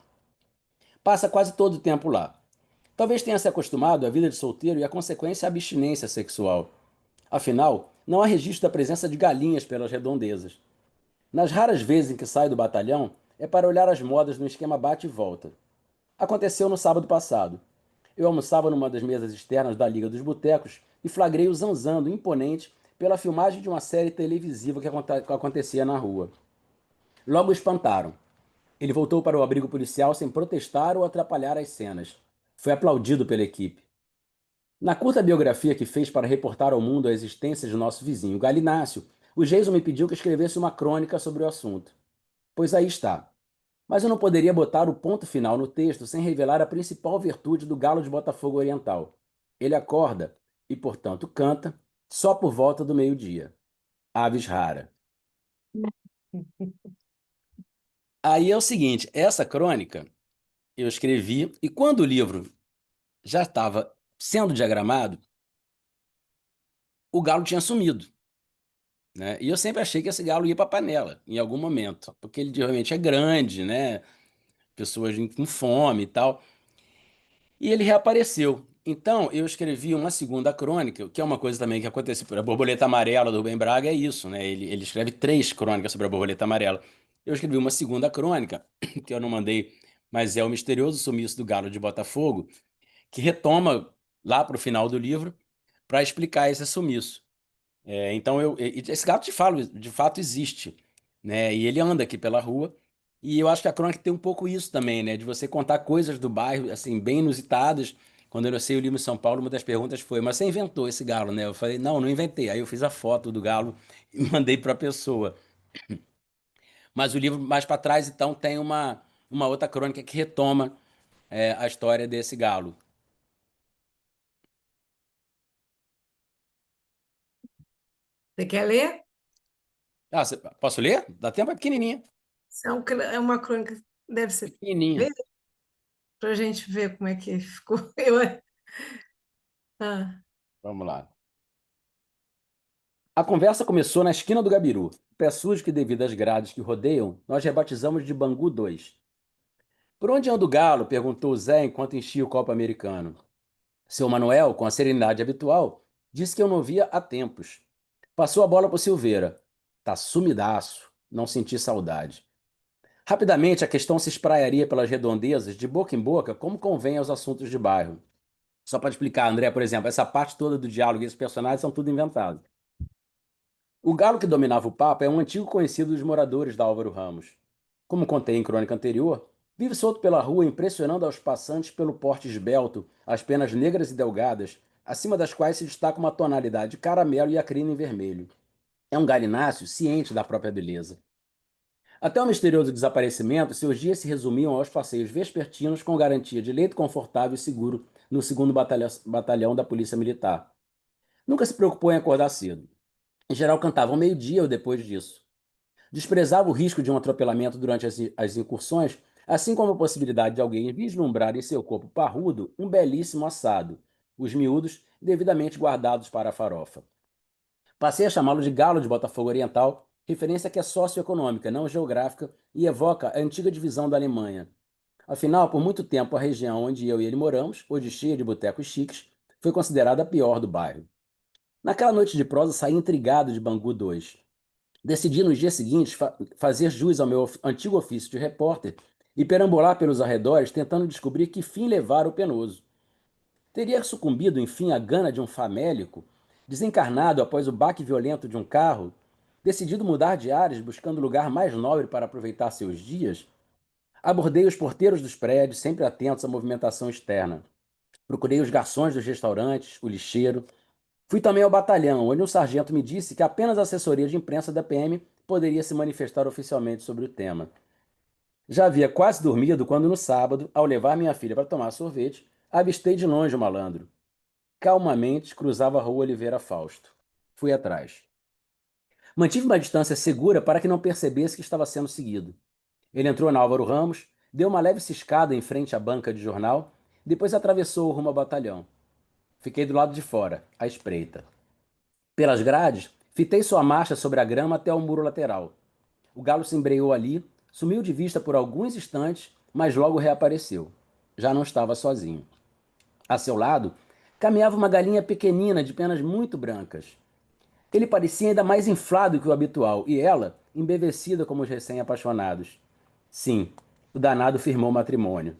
Passa quase todo o tempo lá. Talvez tenha se acostumado à vida de solteiro e a consequência a abstinência sexual. Afinal, não há registro da presença de galinhas pelas redondezas. Nas raras vezes em que sai do batalhão, é para olhar as modas no esquema bate e volta. Aconteceu no sábado passado. Eu almoçava numa das mesas externas da Liga dos Botecos e flagrei-o zanzando, imponente, pela filmagem de uma série televisiva que acontecia na rua. Logo o espantaram. Ele voltou para o abrigo policial sem protestar ou atrapalhar as cenas. Foi aplaudido pela equipe. Na curta biografia que fez para reportar ao mundo a existência de nosso vizinho Galinácio, o Jason me pediu que escrevesse uma crônica sobre o assunto. Pois aí está. Mas eu não poderia botar o ponto final no texto sem revelar a principal virtude do galo de Botafogo Oriental. Ele acorda e, portanto, canta só por volta do meio-dia. Aves rara. Aí é o seguinte, essa crônica eu escrevi e quando o livro já estava sendo diagramado, o galo tinha sumido, né? E eu sempre achei que esse galo ia para a panela em algum momento, porque ele realmente é grande, né? Pessoas com fome e tal. E ele reapareceu. Então, eu escrevi uma segunda crônica, que é uma coisa também que aconteceu. A Borboleta Amarela do Rubem Braga é isso, né? Ele escreve 3 crônicas sobre a Borboleta Amarela. Eu escrevi uma segunda crônica, que eu não mandei, mas é o misterioso sumiço do galo de Botafogo, que retoma lá para o final do livro para explicar esse sumiço. Então, esse gato de fato existe, né? E ele anda aqui pela rua. E eu acho que a crônica tem um pouco isso também, né? De você contar coisas do bairro, assim, bem inusitadas. Quando eu lancei o livro em São Paulo, uma das perguntas foi: mas você inventou esse galo, né? Eu falei: não, não inventei. Aí eu fiz a foto do galo e mandei para a pessoa. Mas o livro mais para trás, então, tem uma outra crônica que retoma a história desse galo. Você quer ler? Ah, posso ler? Dá tempo, é pequenininha. Isso é uma crônica, deve ser. Pequenininha. Para a gente ver como é que ficou. Ah, Vamos lá. A conversa começou na esquina do Gabiru, pé sujo que, devido às grades que rodeiam, nós rebatizamos de Bangu 2. Por onde anda o galo? Perguntou Zé enquanto enchia o copo americano. Seu Manuel, com a serenidade habitual, disse que eu não via há tempos. Passou a bola para Silveira. Tá sumidaço. Não senti saudade. Rapidamente a questão se espraiaria pelas redondezas, de boca em boca, como convém aos assuntos de bairro. Só para explicar, André, por exemplo, essa parte toda do diálogo e esses personagens são tudo inventados. O galo que dominava o papo é um antigo conhecido dos moradores da Álvaro Ramos. Como contei em crônica anterior, vive solto pela rua impressionando aos passantes pelo porte esbelto, as penas negras e delgadas, acima das quais se destaca uma tonalidade de caramelo e a crina em vermelho. É um galináceo ciente da própria beleza. Até o misterioso desaparecimento, seus dias se resumiam aos passeios vespertinos com garantia de leito confortável e seguro no 2º Batalhão da Polícia Militar. Nunca se preocupou em acordar cedo. Em geral, cantava ao meio-dia ou depois disso. Desprezava o risco de um atropelamento durante as incursões, assim como a possibilidade de alguém vislumbrar em seu corpo parrudo um belíssimo assado, os miúdos devidamente guardados para a farofa. Passei a chamá-lo de Galo de Botafogo Oriental, referência que é socioeconômica, não geográfica, e evoca a antiga divisão da Alemanha. Afinal, por muito tempo, a região onde eu e ele moramos, hoje cheia de botecos chiques, foi considerada a pior do bairro. Naquela noite de prosa, saí intrigado de Bangu 2. Decidi nos dias seguintes fazer jus ao meu antigo ofício de repórter e perambular pelos arredores tentando descobrir que fim levara o penoso. Teria sucumbido, enfim, à gana de um famélico, desencarnado após o baque violento de um carro, decidido mudar de ares buscando lugar mais nobre para aproveitar seus dias? Abordei os porteiros dos prédios, sempre atentos à movimentação externa. Procurei os garçons dos restaurantes, o lixeiro. Fui também ao batalhão, onde um sargento me disse que apenas a assessoria de imprensa da PM poderia se manifestar oficialmente sobre o tema. Já havia quase dormido quando, no sábado, ao levar minha filha para tomar sorvete, avistei de longe o malandro. Calmamente cruzava a rua Oliveira Fausto. Fui atrás. Mantive uma distância segura para que não percebesse que estava sendo seguido. Ele entrou na Álvaro Ramos, deu uma leve ciscada em frente à banca de jornal, depois atravessou o rumo ao batalhão. Fiquei do lado de fora, à espreita. Pelas grades, fitei sua marcha sobre a grama até o muro lateral. O galo se embreou ali, sumiu de vista por alguns instantes, mas logo reapareceu. Já não estava sozinho. A seu lado, caminhava uma galinha pequenina de penas muito brancas. Ele parecia ainda mais inflado que o habitual, e ela, embevecida como os recém-apaixonados. Sim, o danado firmou matrimônio.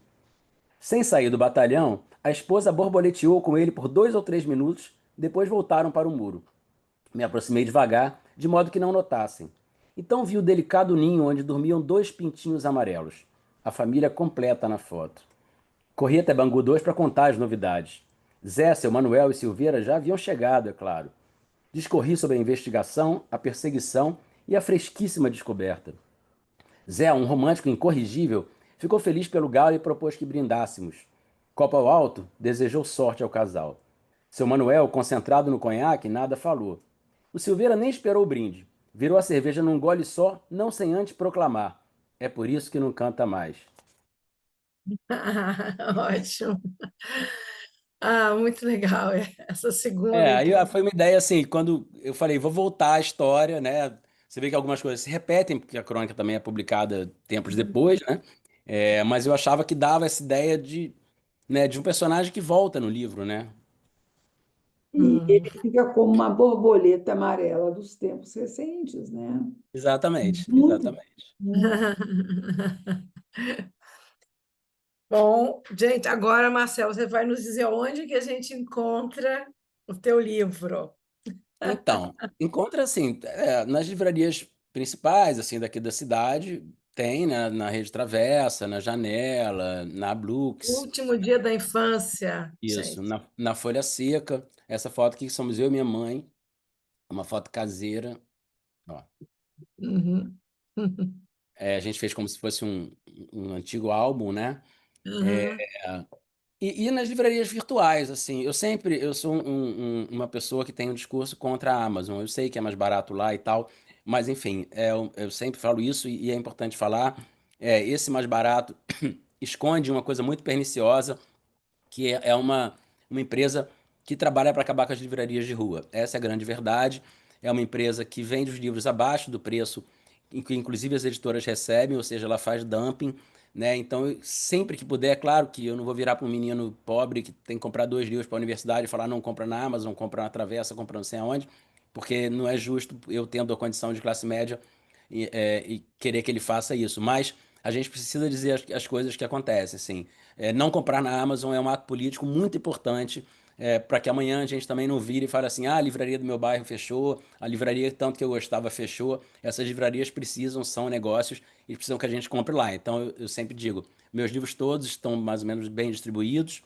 Sem sair do batalhão, a esposa borboleteou com ele por 2 ou 3 minutos, depois voltaram para o muro. Me aproximei devagar, de modo que não notassem. Então vi o delicado ninho onde dormiam 2 pintinhos amarelos. A família completa na foto. Corri até Bangu 2 para contar as novidades. Zé, seu Manuel e Silveira já haviam chegado, é claro. Discorri sobre a investigação, a perseguição e a fresquíssima descoberta. Zé, um romântico incorrigível, ficou feliz pelo galo e propôs que brindássemos. Copo ao alto, desejou sorte ao casal. Seu Manuel, concentrado no conhaque, nada falou. O Silveira nem esperou o brinde. Virou a cerveja num gole só, não sem antes proclamar. É por isso que não canta mais. Ótimo. Muito legal essa segunda, Aí então. foi uma ideia assim, quando eu falei, vou voltar à história, né? Você vê que algumas coisas se repetem, porque a crônica também é publicada tempos depois, né? Mas eu achava que dava essa ideia de, né, de um personagem que volta no livro, né? E Hum. ele fica como uma borboleta amarela dos tempos recentes, né? Exatamente, Muito, exatamente. muito. Bom, gente, agora, Marcelo, você vai nos dizer onde que a gente encontra o teu livro. Então, encontra assim, nas livrarias principais, assim, daqui da cidade, tem, né, na Rede Travessa, na Janela, na O Blux, último dia da infância, isso, gente. na Folha Seca, essa foto aqui que somos eu e minha mãe, uma foto caseira, ó. Uhum. A gente fez como se fosse um antigo álbum, né? Uhum. E nas livrarias virtuais, assim, eu sou uma pessoa que tem um discurso contra a Amazon. Eu sei que é mais barato lá e tal, mas enfim, eu sempre falo isso e é importante falar. Esse mais barato esconde uma coisa muito perniciosa, que é uma empresa que trabalha para acabar com as livrarias de rua. Essa é a grande verdade. É uma empresa que vende os livros abaixo do preço em que inclusive as editoras recebem, ou seja, ela faz dumping, né? Então, sempre que puder, é claro que eu não vou virar para um menino pobre que tem que comprar 2 livros para a universidade e falar, não, compra na Amazon, compra na Travessa, compra não sei aonde, porque não é justo eu tendo a condição de classe média e querer que ele faça isso. Mas a gente precisa dizer as coisas que acontecem, assim. Não comprar na Amazon é um ato político muito importante, para que amanhã a gente também não vire e fale assim, ah, a livraria do meu bairro fechou, a livraria tanto que eu gostava fechou. Essas livrarias precisam, são negócios e precisam que a gente compre lá. Então eu sempre digo, meus livros todos estão mais ou menos bem distribuídos,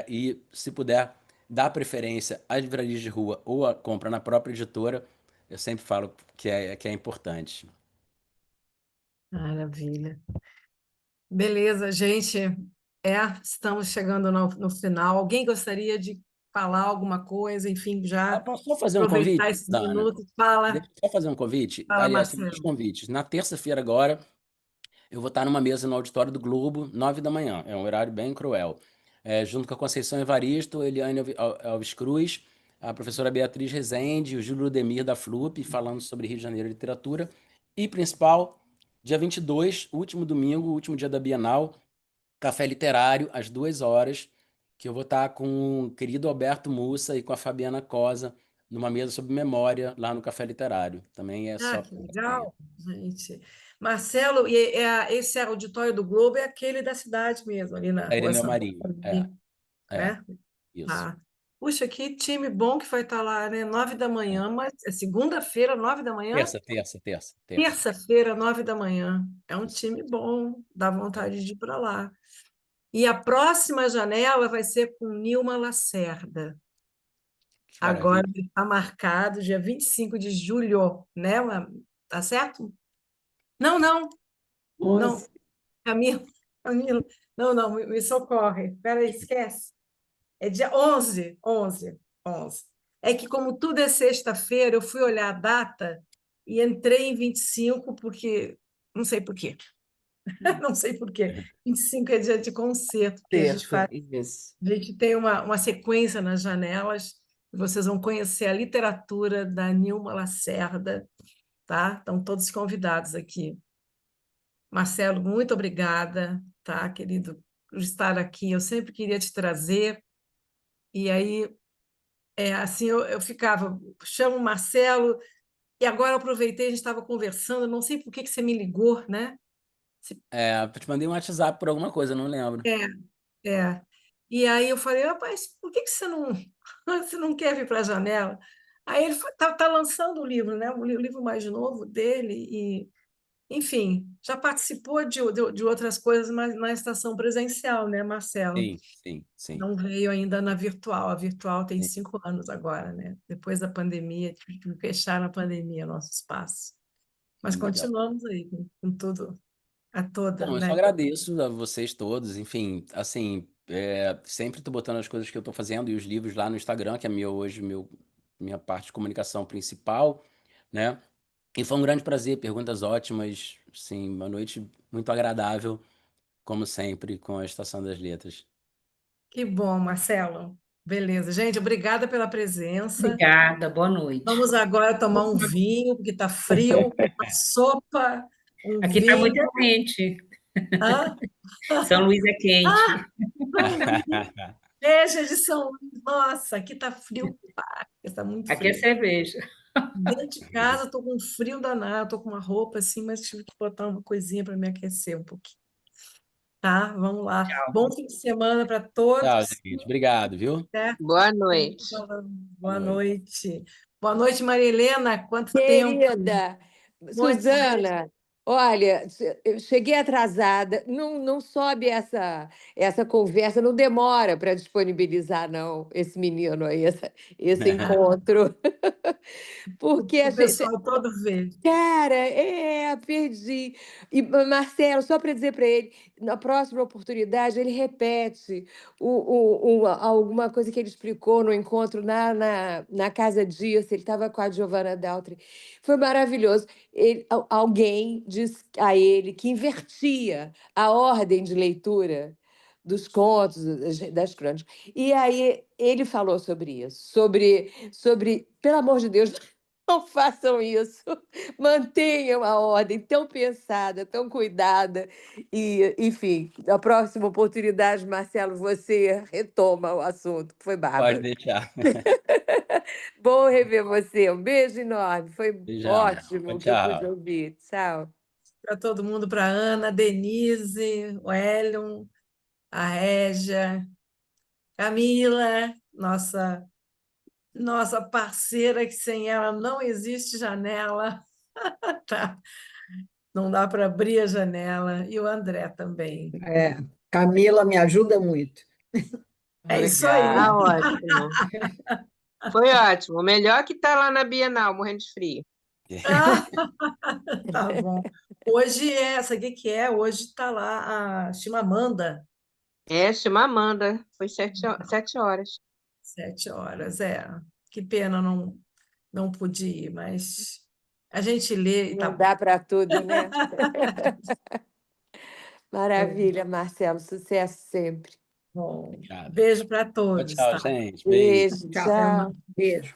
e se puder dar preferência às livrarias de rua ou a compra na própria editora, eu sempre falo que é importante. Maravilha. Beleza, gente. Estamos chegando no final. Alguém gostaria de falar alguma coisa? Enfim, já Posso só fazer um aproveitar convite, esses Dana? minutos. Fala, Deixa eu só fazer um convite. fala, Aliás, tem dois Marcelo. convites. Na terça-feira agora, eu vou estar numa mesa no auditório do Globo, 9 da manhã. É um horário bem cruel. Junto com a Conceição Evaristo, Eliane Alves Cruz, a professora Beatriz Rezende, o Júlio Ludemir da FLUP, falando sobre Rio de Janeiro e literatura. E principal, dia 22, último domingo, último dia da Bienal, café literário, às 2 horas, que eu vou estar com o querido Alberto Mussa e com a Fabiana Cosa, numa mesa sobre memória, lá no Café Literário. Também é só Que para legal, gente. Marcelo, esse auditório do Globo é aquele da cidade mesmo, ali na a Rua Irineu Santa Marinho. Catarina, É, né? isso. Tá. Puxa, que time bom que vai estar lá, né? 9 da manhã, mas é segunda-feira, 9 da manhã? Terça. Terça-feira, 9 da manhã. É um time bom, dá vontade de ir para lá. E a próxima janela vai ser com Nilma Lacerda. Que Agora maravilha. está marcado, dia 25 de julho, né? Tá certo? Não, não, não, 11. Camila, Camila. Não, não, me socorre. Espera aí, esquece. É dia 11, 11, 11. É que como tudo é sexta-feira, eu fui olhar a data e entrei em 25 porque não sei por quê. Não sei por quê. 25 é dia de concerto, porque a gente Certo, faz, isso. a gente tem uma sequência nas janelas, e vocês vão conhecer a literatura da Nilma Lacerda, tá? Estão todos convidados aqui. Marcelo, muito obrigada, tá, querido, por estar aqui. Eu sempre queria te trazer, e aí, assim, eu ficava, chamo o Marcelo, e agora eu aproveitei, a gente estava conversando, não sei por que você me ligou, né? Eu te mandei um WhatsApp por alguma coisa, não lembro. É, é. E aí eu falei, rapaz, por que você não, você não quer vir para a janela? Aí ele está lançando o livro, né? O livro mais novo dele, e, enfim, já participou de outras coisas, mas na estação presencial, né, Marcelo? Sim, sim, sim, Não veio ainda na virtual. A virtual tem sim. 5 anos agora, né? Depois da pandemia, tive que fechar na pandemia nosso espaço. Mas Legal. continuamos aí com tudo, a toda, Bom, eu só né? agradeço a vocês todos, enfim, assim, sempre tô botando as coisas que eu tô fazendo e os livros lá no Instagram, que é hoje minha parte de comunicação principal, né? E foi um grande prazer, perguntas ótimas, sim, uma noite muito agradável, como sempre, com a Estação das Letras. Que bom, Marcelo. Beleza. Gente, obrigada pela presença. Obrigada, boa noite. Vamos agora tomar um vinho, porque está frio, uma sopa, um Aqui está vinho. muita gente. Hã? São Luís é quente. São Luís, Veja de São Luís. Nossa, aqui está frio, pá, está muito Aqui é frio. cerveja. Dentro de casa, estou com um frio danado, estou com uma roupa assim, mas tive que botar uma coisinha para me aquecer um pouquinho. Tá? Vamos lá. Bom fim de semana para Tchau, todos. gente. Obrigado, viu? Certo? Boa noite. Boa Boa noite. noite. Boa noite, Maria Helena. Quanto tempo? Querida, Muito Suzana, olha, eu cheguei atrasada, não sobe essa conversa, não demora para disponibilizar, não, esse menino aí, esse encontro. Porque a o gente, pessoal todo vê. cara, perdi. E, Marcelo, só para dizer para ele, na próxima oportunidade, ele repete alguma coisa que ele explicou no encontro na Casa Dias, ele estava com a Giovanna Daltri. Foi maravilhoso. Alguém disse a ele que invertia a ordem de leitura dos contos, das crônicas. E aí ele falou sobre isso, sobre, pelo amor de Deus, Não façam isso. Mantenham a ordem tão pensada, tão cuidada. E, enfim, na próxima oportunidade, Marcelo, você retoma o assunto, que foi Pode bárbaro. deixar. Bom rever você. Um beijo enorme. Foi Beijão. ótimo Tchau, o que eu pude tchau. ouvir. Tchau. Para todo mundo, para Ana, Denise, o Hélio, a Régia, Camila, nossa parceira, que sem ela não existe janela. Tá? Não dá para abrir a janela. E o André também. Camila me ajuda muito. É isso aí. Tá ótimo. Foi ótimo. Melhor que tá lá na Bienal, morrendo de frio. Tá bom. Hoje sabe o que é? Hoje está lá a Chimamanda, Chama Amanda. Foi 7 horas. 7 horas. Que pena não pude ir, mas a gente lê e tá Não bom. dá para tudo, né? Maravilha, Marcelo. Sucesso sempre. Bom, Obrigado. beijo para Tchau, todos, tchau, tá? gente. Beijo. Beijo, Tchau. tchau. Beijo.